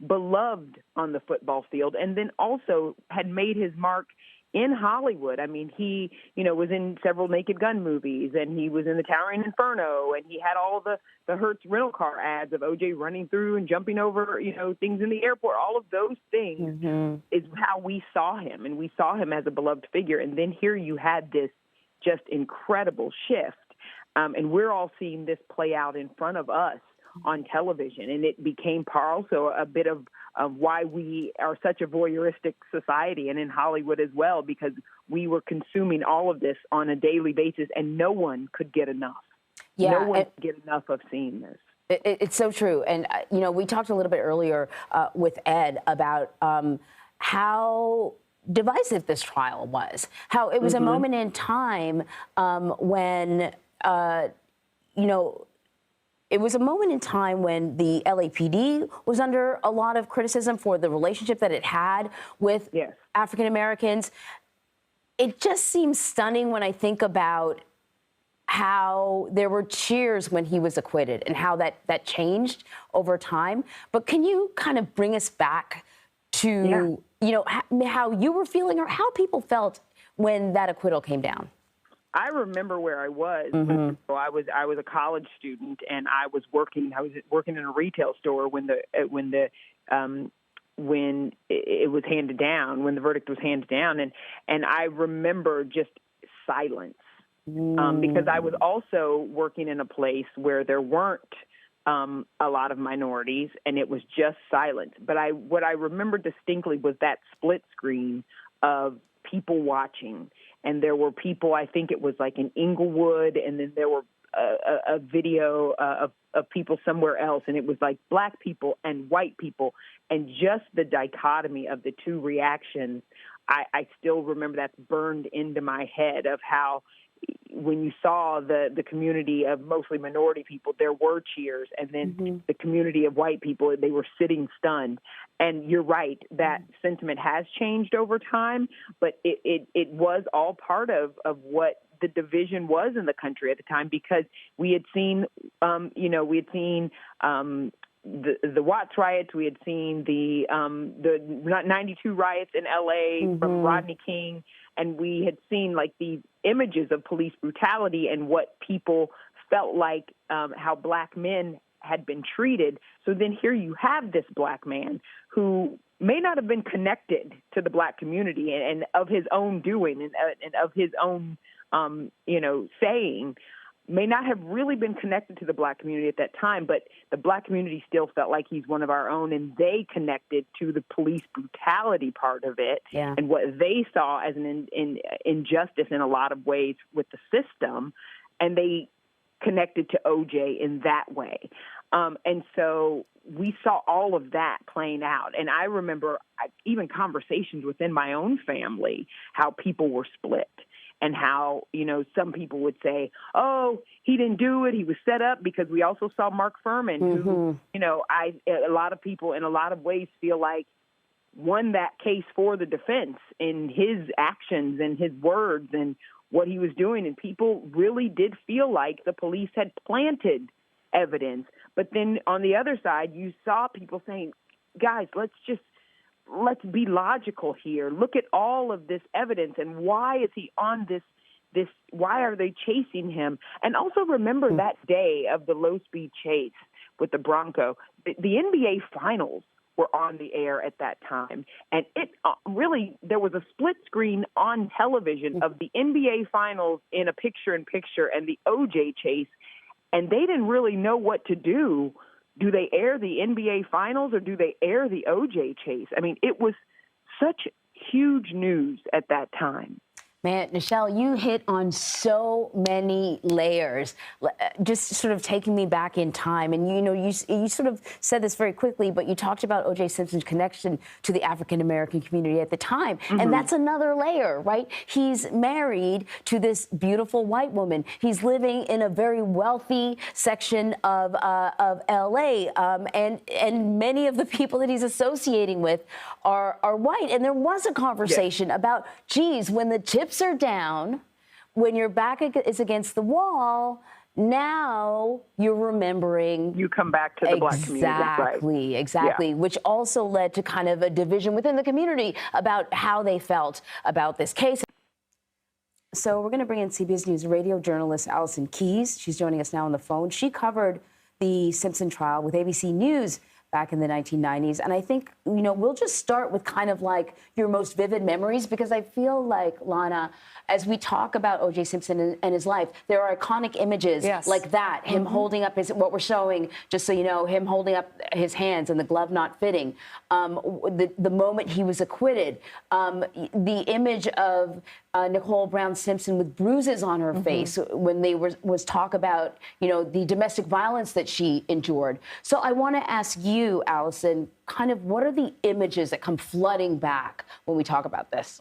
beloved on the football field and then also had made his mark in Hollywood. I mean, he, was in several Naked Gun movies, and he was in the Towering Inferno, and he had all the Hertz rental car ads of O.J. running through and jumping over, things in the airport. All of those things is how we saw him, and we saw him as a beloved figure. And then here you had this just incredible shift, and we're all seeing this play out in front of us on television, and it became also a bit of why we are such a voyeuristic society, and in Hollywood as well, because we were consuming all of this on a daily basis, and no one could get enough. No one could get enough of seeing this. It's so true. And, we talked a little bit earlier with Ed about how divisive this trial was, how it was a moment in time when, it was a moment in time when the LAPD was under a lot of criticism for the relationship that it had with African Americans. It just seems stunning when I think about how there were cheers when he was acquitted and how that changed over time. But can you kind of bring us back to, you know, how you were feeling or how people felt when that acquittal came down? I remember where I was. So I was a college student, and I was working in a retail store when it was handed down, when the verdict was handed down, and I remember just silence. Because I was also working in a place where there weren't a lot of minorities, and it was just silence. But what I remember distinctly was that split screen of people watching, and there were people. I think it was like in Inglewood, and then there were a video of people somewhere else, and it was like black people and white people, and just the dichotomy of the two reactions. I still remember that's burned into my head of how, when you saw the community of mostly minority people, there were cheers, and then the community of white people, they were sitting stunned. And you're right, that sentiment has changed over time, but it was all part of what the division was in the country at the time, because we had seen, the Watts riots, we had seen the 92 riots in L.A. from Rodney King, and we had seen like these images of police brutality and what people felt like how black men had been treated. So then here you have this black man who may not have been connected to the black community and of his own doing and of his own, saying, may not have really been connected to the black community at that time, but the black community still felt like he's one of our own, and they connected to the police brutality part of it and what they saw as an injustice in a lot of ways with the system, and they connected to OJ in that way. And so we saw all of that playing out. And I remember even conversations within my own family, how people were split. And how, some people would say, oh, he didn't do it, he was set up, because we also saw Mark Furman, who, a lot of people in a lot of ways feel like won that case for the defense in his actions and his words and what he was doing. And people really did feel like the police had planted evidence. But then on the other side, you saw people saying, guys, let's be logical here. Look at all of this evidence, and why is he on this, why are they chasing him? And also remember that day of the low-speed chase with the Bronco. The NBA Finals were on the air at that time, and it really, there was a split screen on television of the NBA Finals in a picture-in-picture and the OJ chase, and they didn't really know what to do. Do they air the NBA Finals or do they air the OJ chase? I mean, it was such huge news at that time. Man, Nischelle, you hit on so many layers, just sort of taking me back in time. And, you sort of said this very quickly, but you talked about O.J. Simpson's connection to the African-American community at the time. And that's another layer, right? He's married to this beautiful white woman. He's living in a very wealthy section of L.A., and many of the people that he's associating with are white. And there was a conversation about, geez, when the chips are down, when your back is against the wall, now you're remembering. You come back to the black community. Exactly. Which also led to kind of a division within the community about how they felt about this case. So we're going to bring in CBS News radio journalist Allison Keyes. She's joining us now on the phone. She covered the Simpson trial with ABC News back in the 1990s. And I think, we'll just start with kind of like your most vivid memories, because I feel like, Lana, as we talk about O.J. Simpson and his life, there are iconic images like that, him holding up what we're showing, just so you know, him holding up his hands and the glove not fitting, the moment he was acquitted, the image of Nicole Brown Simpson with bruises on her face when they was talk about, the domestic violence that she endured. So I want to ask you, Allison, kind of what are the images that come flooding back when we talk about this?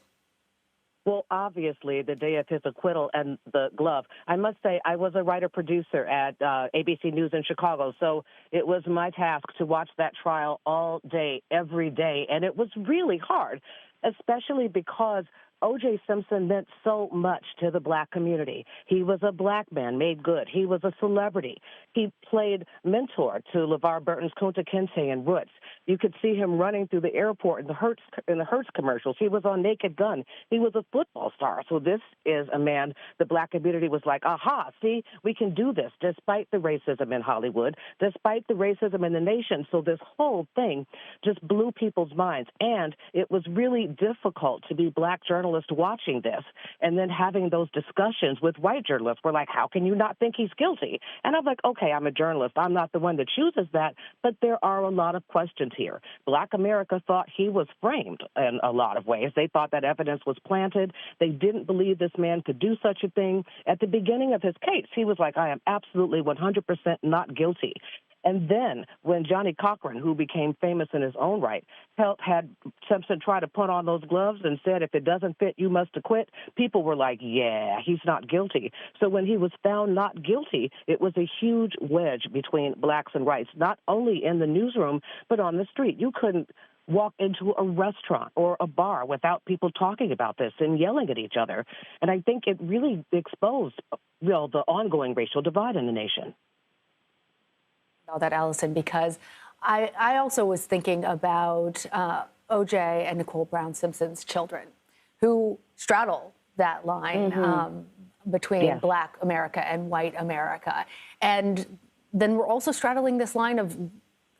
Well, obviously, the day of his acquittal and the glove. I must say, I was a writer-producer at ABC News in Chicago, so it was my task to watch that trial all day, every day, and it was really hard, especially because O.J. Simpson meant so much to the black community. He was a black man made good. He was a celebrity. He played mentor to LeVar Burton's Kunta Kinte and Roots. You could see him running through the airport in the Hertz commercials. He was on Naked Gun. He was a football star. So this is a man the black community was like, aha, see, we can do this despite the racism in Hollywood, despite the racism in the nation. So this whole thing just blew people's minds. And it was really difficult to be black journalists watching this and then having those discussions with white journalists. We're like, how can you not think he's guilty? And I'm like, okay, I'm a journalist. I'm not the one that chooses that, but there are a lot of questions here. Black America thought he was framed in a lot of ways. They thought that evidence was planted. They didn't believe this man could do such a thing. At the beginning of his case, he was like, I am absolutely 100% not guilty. And then when Johnny Cochran, who became famous in his own right, had Simpson try to put on those gloves and said, if it doesn't fit, you must acquit, people were like, yeah, he's not guilty. So when he was found not guilty, it was a huge wedge between blacks and whites, not only in the newsroom, but on the street. You couldn't walk into a restaurant or a bar without people talking about this and yelling at each other. And I think it really exposed, the ongoing racial divide in the nation. All that, Allison, because I also was thinking about O.J. and Nicole Brown Simpson's children, who straddle that line between Black America and white America. And then we're also straddling this line of,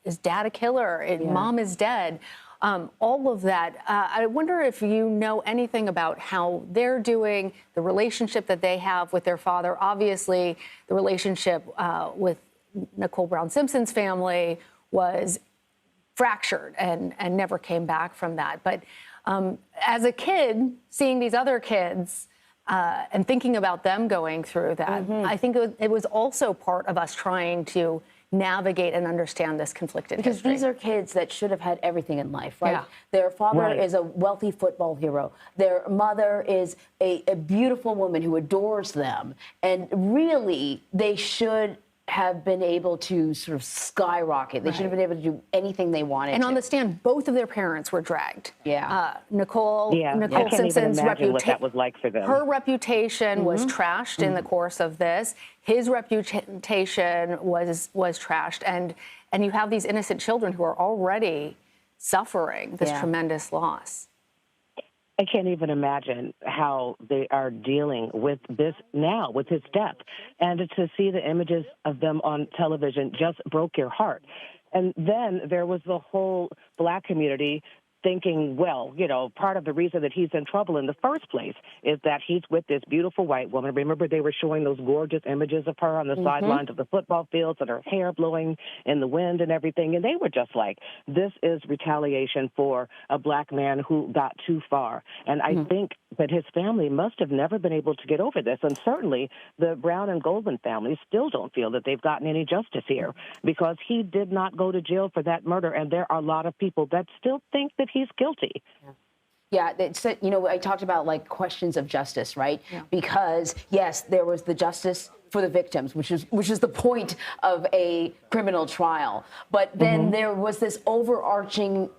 is dad a killer? Mom is dead. All of that. I wonder if you know anything about how they're doing, the relationship that they have with their father. Obviously, the relationship with Nicole Brown Simpson's family was fractured and never came back from that. But as a kid, seeing these other kids and thinking about them going through that, I think it was also part of us trying to navigate and understand this conflicted history. Because these are kids that should have had everything in life, right? Yeah. Their father is a wealthy football hero. Their mother is a beautiful woman who adores them. And really, they should have been able to sort of skyrocket. They should have been able to do anything they wanted. And on the stand, both of their parents were dragged. Nicole Simpson's reputation, what that was like for them. Her reputation was trashed in the course of this. His reputation was trashed, and you have these innocent children who are already suffering this tremendous loss. I can't even imagine how they are dealing with this now, with his death. And to see the images of them on television just broke your heart. And then there was the whole black community thinking, well, you know, part of the reason that he's in trouble in the first place is that he's with this beautiful white woman. Remember, they were showing those gorgeous images of her on the sidelines of the football fields and her hair blowing in the wind and everything. And they were just like, this is retaliation for a black man who got too far. And I think that his family must have never been able to get over this. And certainly the Brown and Goldman families still don't feel that they've gotten any justice here because he did not go to jail for that murder. And there are a lot of people that still think that he's guilty. Yeah, it's, you know, I talked about like questions of justice, right? Because yes, there was the justice for the victims, which is the point of a criminal trial. But then there was this overarching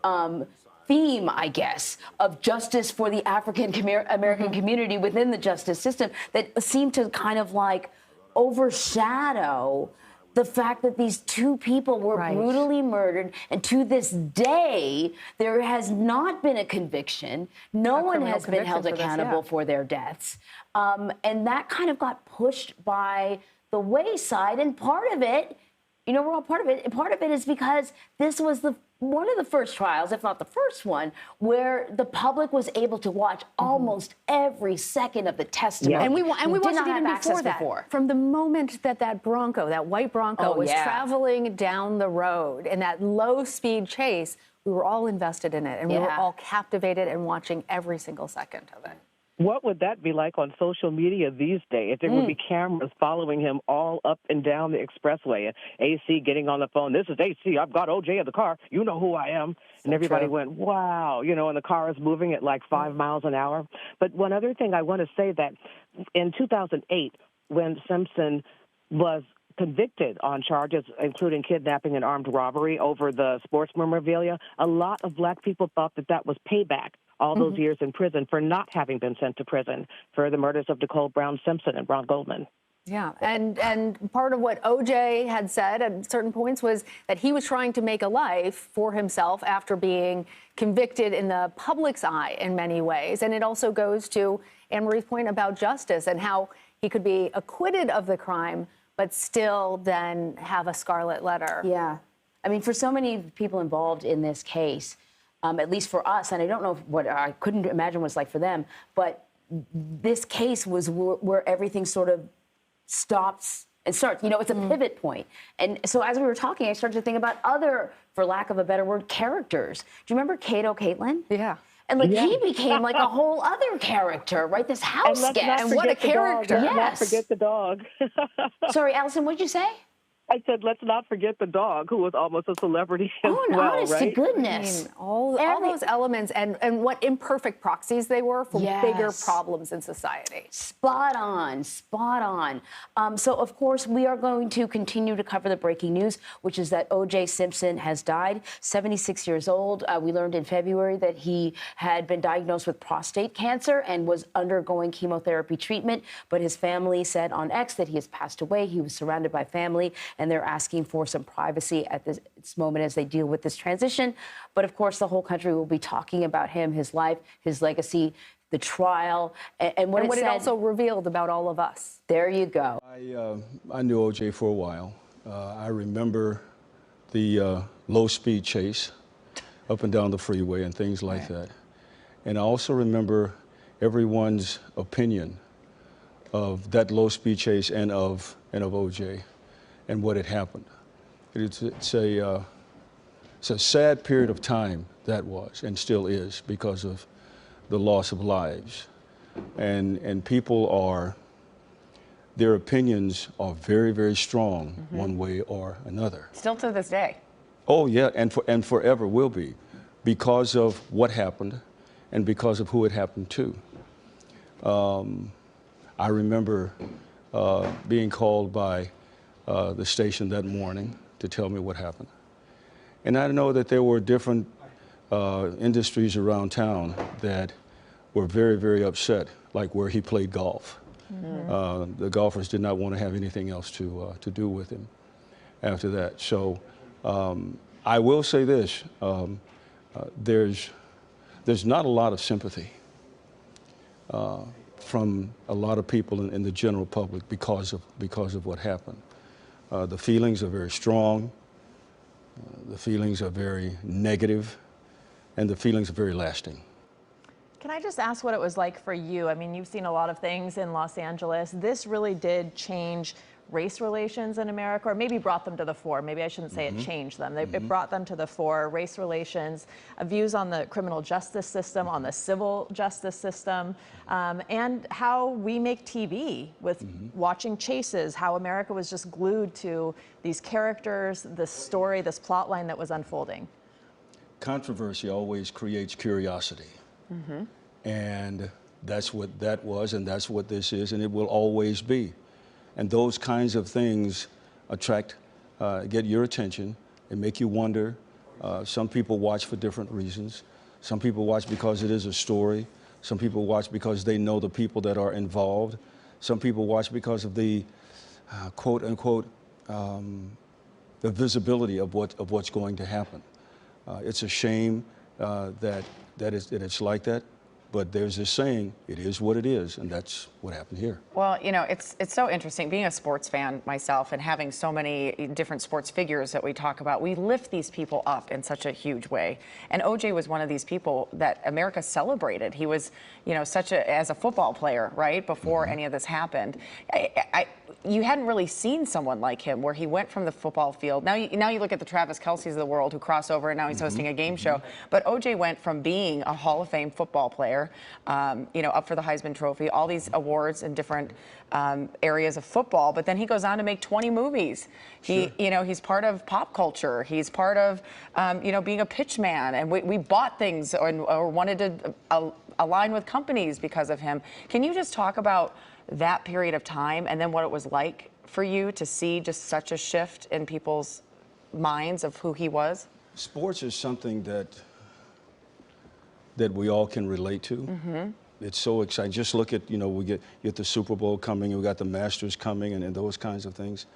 theme, I guess, of justice for the African American community within the justice system that seemed to kind of like overshadow the fact that these two people were brutally murdered, and to this day, there has not been a conviction. No one has been held accountable for their deaths. And that kind of got pushed by the wayside. And part of it, you know, we're all part of it. And part of it is because this was one of the first trials, if not the first one, where the public was able to watch almost every second of the testimony. And we watched it even before that. From the moment that white Bronco was traveling down the road in that low-speed chase, we were all invested in it, and we were all captivated and watching every single second of it. What would that be like on social media these days? There would be cameras following him all up and down the expressway. AC getting on the phone. This is AC. I've got OJ in the car. You know who I am. And everybody went, wow. You know, and the car is moving at like 5 miles an hour. But one other thing I want to say that in 2008, when Simpson was convicted on charges including kidnapping and armed robbery over the sports memorabilia, a lot of black people thought that that was payback all those years in prison for not having been sent to prison for the murders of Nicole Brown Simpson and Ronald Goldman. Yeah, and part of what OJ had said at certain points was that he was trying to make a life for himself after being convicted in the public's eye in many ways. And it also goes to Anne-Marie's point about justice and how he could be acquitted of the crime, but still then have a scarlet letter. Yeah. I mean, for so many people involved in this case, at least for us, and I don't know what I couldn't imagine what it's like for them, but this case was where everything sort of stops and starts. You know, it's a pivot point. And so as we were talking, I started to think about other, for lack of a better word, characters. Do you remember Kato Caitlin? Yeah. And like he became like a whole other character, right? This house guest. And what a character. Let's not forget the dog. Sorry, Allison, what'd you say? I said, let's not forget the dog, who was almost a celebrity as well, honest to right? goodness. I mean, all those elements and what imperfect proxies they were for bigger problems in society. Spot on, spot on. So, of course, we are going to continue to cover the breaking news, which is that O.J. Simpson has died, 76 years old. We learned in February that he had been diagnosed with prostate cancer and was undergoing chemotherapy treatment, but his family said on X that he has passed away. He was surrounded by family, and they're asking for some privacy at this moment as they deal with this transition. But of course, the whole country will be talking about him, his life, his legacy, the trial, and what it also revealed about all of us. There you go. I knew OJ for a while. I remember the low-speed chase up and down the freeway and things like that. And I also remember everyone's opinion of that low-speed chase and of OJ. And what had happened. It's a sad period of time that was and still is because of the loss of lives. And people their opinions are very, very strong one way or another. Still to this day. Oh yeah, and forever will be because of what happened and because of who it happened to. I remember being called by the station that morning to tell me what happened. And I know that there were different industries around town that were very, very upset, like where he played golf. The golfers did not want to have anything else to do with him after that. So I will say this, there's not a lot of sympathy from a lot of people in the general public because of what happened. The feelings are very strong, the feelings are very negative, and the feelings are very lasting. Can I just ask what it was like for you? I mean, you've seen a lot of things in Los Angeles. This really did change race relations in America, or maybe brought them to the fore. Maybe I shouldn't say it changed them. It brought them to the fore, race relations, views on the criminal justice system, on the civil justice system, and how we make TV with watching chases, how America was just glued to these characters, this story, this plot line that was unfolding. Controversy always creates curiosity. And that's what that was, and that's what this is, and it will always be. And those kinds of things attract, get your attention and make you wonder. Some people watch for different reasons. Some people watch because it is a story. Some people watch because they know the people that are involved. Some people watch because of the quote unquote, the visibility of what's going to happen. It's a shame that it's like that. But there's this saying, it is what it is, and that's what happened here. Well, you know, it's so interesting. Being a sports fan myself and having so many different sports figures that we talk about, we lift these people up in such a huge way. And OJ was one of these people that America celebrated. He was, you know, as a football player, right, before any of this happened. You hadn't really seen someone like him where he went from the football field. Now you look at the Travis Kelce's of the world who cross over and now he's hosting a game show. But OJ went from being a Hall of Fame football player player, up for the Heisman Trophy, all these awards in different areas of football. But then he goes on to make 20 movies. Sure. He's part of pop culture. He's part of, being a pitch man. And we bought things or wanted to align with companies because of him. Can you just talk about that period of time and then what it was like for you to see just such a shift in people's minds of who he was? Sports is something that we all can relate to. Mm-hmm. It's so exciting. Just look at, we get the Super Bowl coming, and we got the Masters coming, and those kinds of things.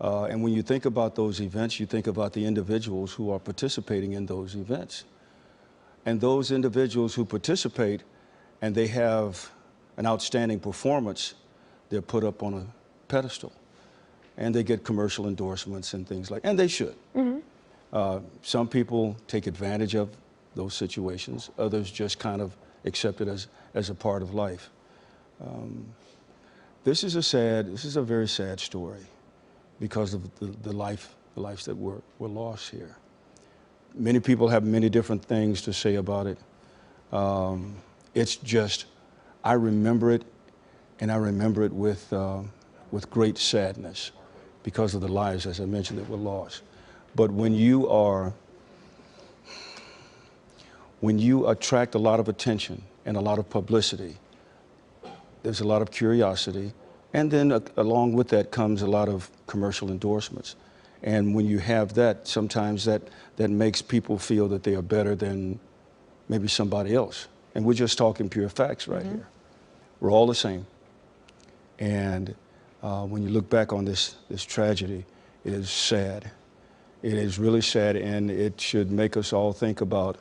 And when you think about those events, you think about the individuals who are participating in those events. And those individuals who participate and they have an outstanding performance, they're put up on a pedestal. And they get commercial endorsements and things and they should. Mm-hmm. Some people take advantage of those situations. Others just kind of accept it as a part of life. This is a very sad story because of the lives that were lost here. Many people have many different things to say about it. It's just, I remember it, and I remember it with great sadness because of the lives, as I mentioned, that were lost. But when you attract a lot of attention and a lot of publicity, there's a lot of curiosity, and then along with that comes a lot of commercial endorsements. And when you have that, sometimes that makes people feel that they are better than maybe somebody else. And we're just talking pure facts right here. We're all the same. And when you look back on this tragedy, it is sad. It is really sad, and it should make us all think about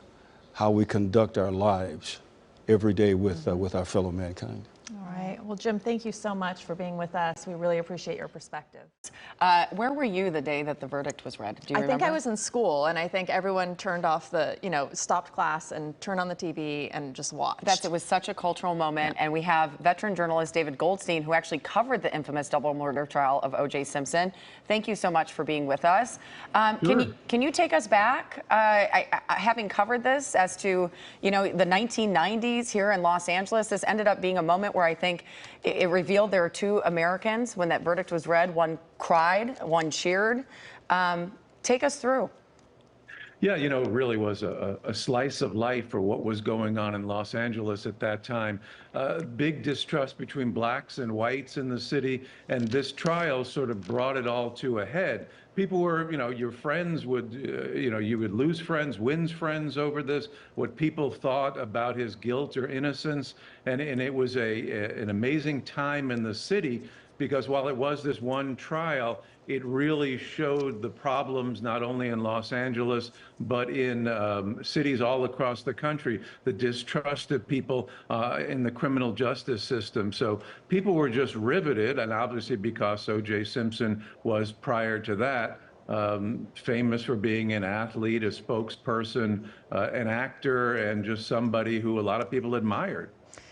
how we conduct our lives every day with our fellow mankind. All right. Well, Jim, thank you so much for being with us. We really appreciate your perspective. Where were you the day that the verdict was read? Do you remember? I think I was in school, and I think everyone turned off stopped class and turned on the TV and just watched. It was such a cultural moment, and we have veteran journalist David Goldstein, who actually covered the infamous double murder trial of O.J. Simpson. Thank you so much for being with us. Sure. Can you take us back, having covered this, as to the 1990s here in Los Angeles? This ended up being a moment where I think it revealed there are two Americans when that verdict was read. One cried, one cheered. Take us through. Yeah, it really was a slice of life for what was going on in Los Angeles at that time. Big distrust between blacks and whites in the city, and this trial sort of brought it all to a head. People were, your friends would, you would lose friends, win friends over this, what people thought about his guilt or innocence. And it was an amazing time in the city, because while it was this one trial, it really showed the problems not only in Los Angeles, but in cities all across the country, the distrust of people in the criminal justice system. So people were just riveted, and obviously because O.J. Simpson was, prior to that, famous for being an athlete, a spokesperson, an actor, and just somebody who a lot of people admired.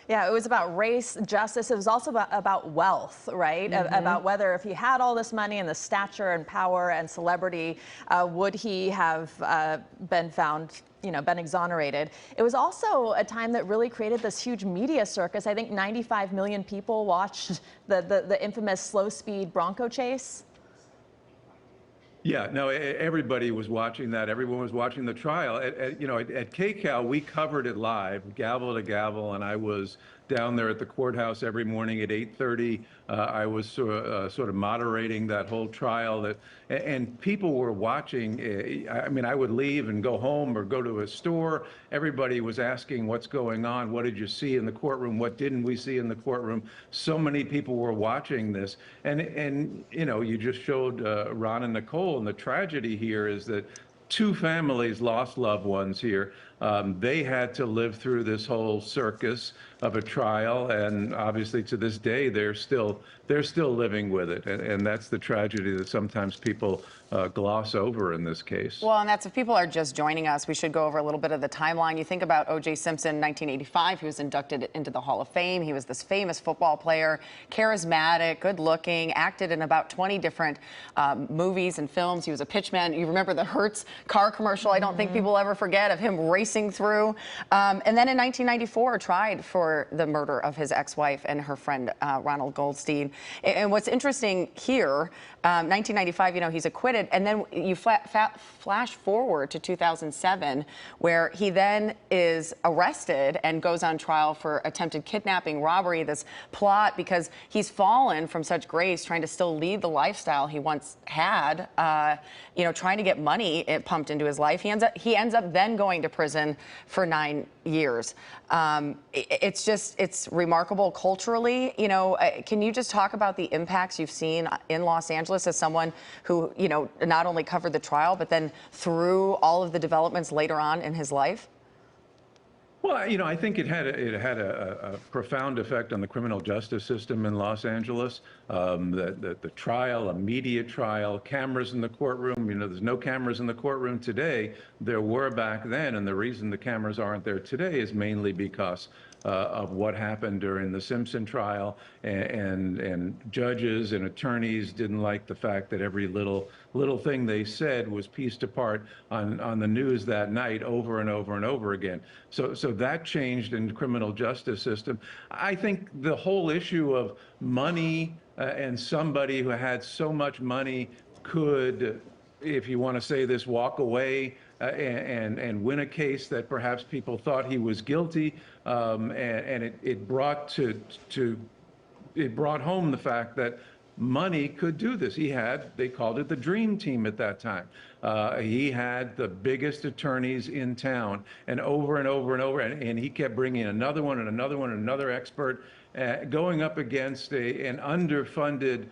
Yeah, it was about race, justice. It was also about wealth, right? Mm-hmm. About whether if he had all this money and the stature and power and celebrity, would he have been found, been exonerated. It was also a time that really created this huge media circus. I think 95 million people watched the infamous slow-speed Bronco chase. Yeah, no, everybody was watching that. Everyone was watching the trial. At KCAL, we covered it live, gavel to gavel, and I was down there at the courthouse every morning at 8:30. I was sort of moderating that whole trial, and people were watching. I would leave and go home or go to a store. Everybody was asking, what's going on? What did you see in the courtroom? What didn't we see in the courtroom? So many people were watching this. And you just showed Ron and Nicole, and the tragedy here is that two families lost loved ones here. They had to live through this whole circus of a trial, and obviously to this day they're still living with it, and that's the tragedy that sometimes people gloss over in this case. Well, and that's, if people are just joining us, we should go over a little bit of the timeline. You think about O.J. Simpson, 1985, he was inducted into the Hall of Fame. He was this famous football player, charismatic, good-looking, acted in about 20 different movies and films. He was a pitchman. You remember the Hertz car commercial? I don't think people ever forget of him racing racing through. And then in 1994, tried for the murder of his ex-wife and her friend, Ronald Goldstein. And what's interesting here, 1995, you know, he's acquitted. And then you flash forward to 2007, where he then is arrested and goes on trial for attempted kidnapping, robbery, this plot, because he's fallen from such grace, trying to still lead the lifestyle he once had, you know, trying to get money pumped into his life. He ends up then going to prison for 9 years. It's remarkable culturally. You know, can you just talk about the impacts you've seen in Los Angeles as someone who, you know, not only covered the trial, but then through all of the developments later on in his life? Well, you know, I think it had a profound effect on the criminal justice system in Los Angeles. The trial, a media trial, cameras in the courtroom. You know, there's no cameras in the courtroom today. There were back then, and the reason the cameras aren't there today is mainly because of what happened during the Simpson trial, and judges and attorneys didn't like the fact that every little thing they said was pieced apart on the news that night over and over and over again. So that changed in the criminal justice system. I think the whole issue of money and somebody who had so much money could, if you want to say this, walk away and win a case that perhaps people thought he was guilty, and it brought home the fact that money could do this. They called it the dream team at that time. He had the biggest attorneys in town, and over and over and over, and he kept bringing another one and another one and another expert, going up against an underfunded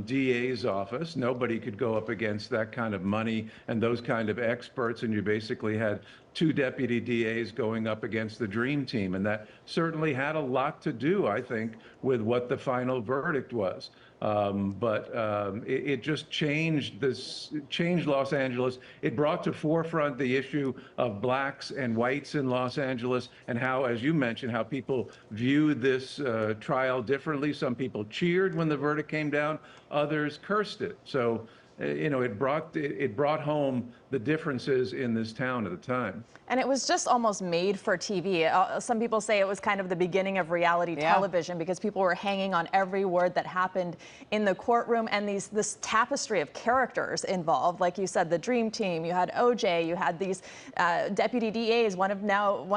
DA's office. Nobody could go up against that kind of money and those kind of experts, and you basically had 2 deputy DAs going up against the dream team, and that certainly had a lot to do, I think, with what the final verdict was. It just changed Los Angeles. It brought to forefront the issue of blacks and whites in Los Angeles, and how, as you mentioned, how people viewed this trial differently. Some people cheered when the verdict came down, others cursed it. So, you know, it brought home the differences in this town at the time. And it was just almost made for TV. Some people say it was kind of the beginning of reality television, because people were hanging on every word that happened in the courtroom, and this tapestry of characters involved. Like you said, the dream team, you had OJ, you had these deputy DAs, one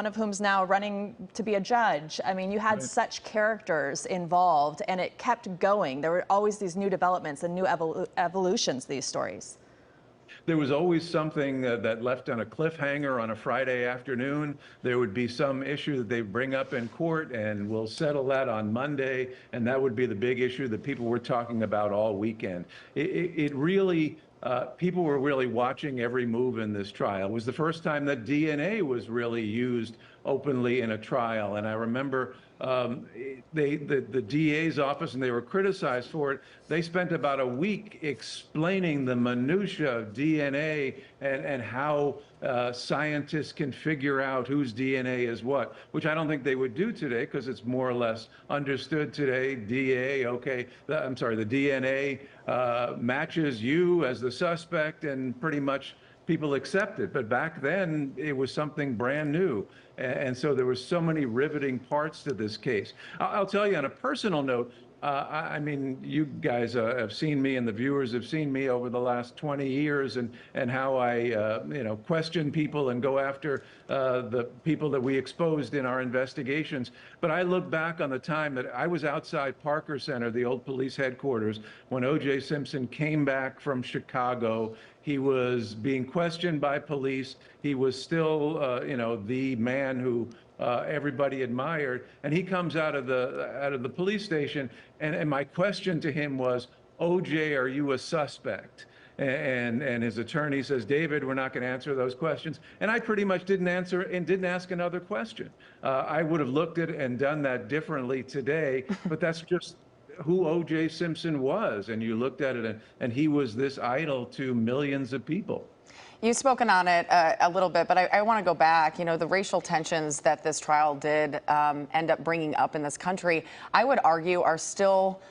of whom's now running to be a judge. I mean, you had such characters involved, and it kept going. There were always these new developments and new evolutions to these stories. There was always something that left on a cliffhanger on a Friday afternoon. There would be some issue that they bring up in court, and we'll settle that on Monday, and that would be the big issue that people were talking about all weekend. It really, people were really watching every move in this trial. It was the first time that DNA was really used openly in a trial, and I remember the DA's office, and they were criticized for it. They spent about a week explaining the minutia of DNA and how scientists can figure out whose DNA is what, which I don't think they would do today, because it's more or less understood today. The DNA matches you as the suspect, and pretty much people accept it. But back then, it was something brand new. And so there were so many riveting parts to this case. I'll tell you on a personal note, I mean, you guys have seen me, and the viewers have seen me over the last 20 years, and how I, you know, question people and go after the people that we exposed in our investigations. But I look back on the time that I was outside Parker Center, the old police headquarters, when O.J. Simpson came back from Chicago. He was being questioned by police. He was still, you know, the man who everybody admired. And he comes out of the police station, and my question to him was, "OJ, are you a suspect?" And his attorney says, "David, we're not going to answer those questions." And I pretty much didn't answer and didn't ask another question. I would have looked at it and done that differently today, but that's just who O.J. Simpson was. And you looked at it, and he was this idol to millions of people. You've spoken on it a little bit, but I want to go back. You know, the racial tensions that this trial did end up bringing up in this country, I would argue, are still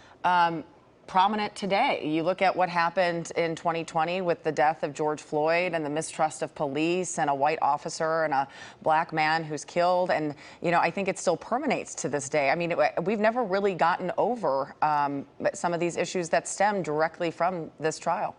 prominent today. You look at what happened in 2020 with the death of George Floyd and the mistrust of police and a white officer and a black man who's killed. And, you know, I think it still permeates to this day. I mean, we've never really gotten over some of these issues that stem directly from this trial.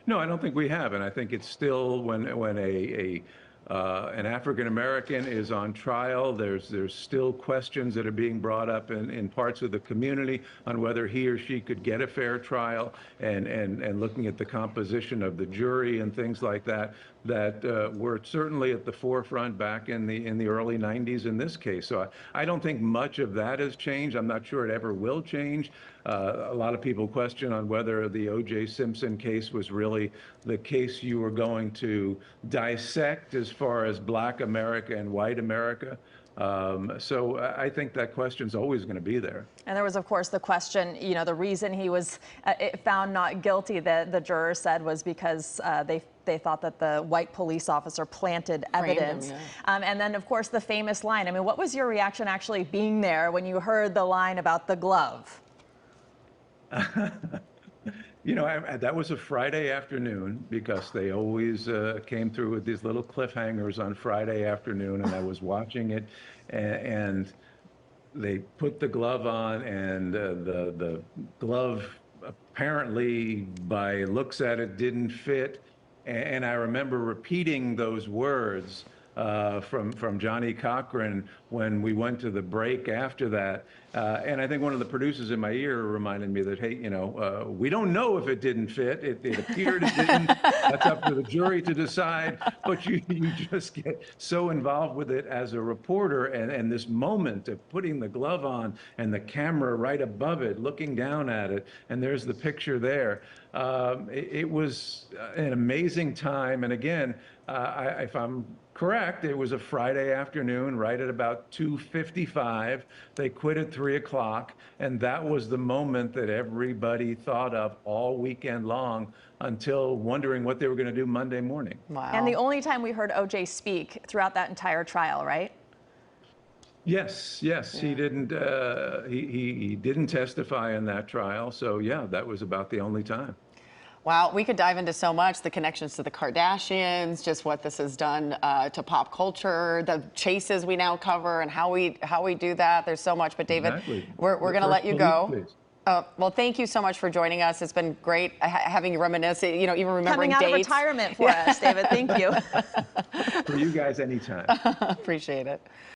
No, I don't think we have. And I think it's still when an African American is on trial, there's still questions that are being brought up in parts of the community on whether he or she could get a fair trial, and looking at the composition of the jury and things like that were certainly at the forefront back in the early 90s in this case. So I don't think much of that has changed. I'm not sure it ever will change. A lot of people question on whether the O.J. Simpson case was really the case you were going to dissect as far as Black America and white America. So I think that question's always going to be there. And there was, of course, the question, you know, the reason he was found not guilty, that the jurors said, was because they thought that the white police officer planted evidence. And then, of course, the famous line. I mean, what was your reaction actually being there when you heard the line about the glove? You know, that was a Friday afternoon, because they always came through with these little cliffhangers on Friday afternoon, and I was watching it, and they put the glove on, and the glove apparently, by looks at it, didn't fit. And I remember repeating those words from Johnny Cochran when we went to the break after that. And I think one of the producers in my ear reminded me that, hey, you know, we don't know if it didn't fit. It appeared it didn't. That's up to the jury to decide. But you just get so involved with it as a reporter, and this moment of putting the glove on and the camera right above it, looking down at it, and there's the picture there. It was an amazing time. And again, if I'm correct, it was a Friday afternoon, right at about 2:55. They quit at 3 o'clock, and that was the moment that everybody thought of all weekend long, until wondering what they were going to do Monday morning. Wow. And the only time we heard O.J. speak throughout that entire trial, right? Yes. Yeah. He didn't. He didn't testify in that trial. So yeah, that was about the only time. Wow, we could dive into so much, the connections to the Kardashians, just what this has done to pop culture, the chases we now cover, and how we do that. There's so much. But David, we're going to let you go. Well, thank you so much for joining us. It's been great having you reminisce, you know, even remembering dates. Coming out of retirement for us, David. Thank you. For you guys, anytime. Appreciate it.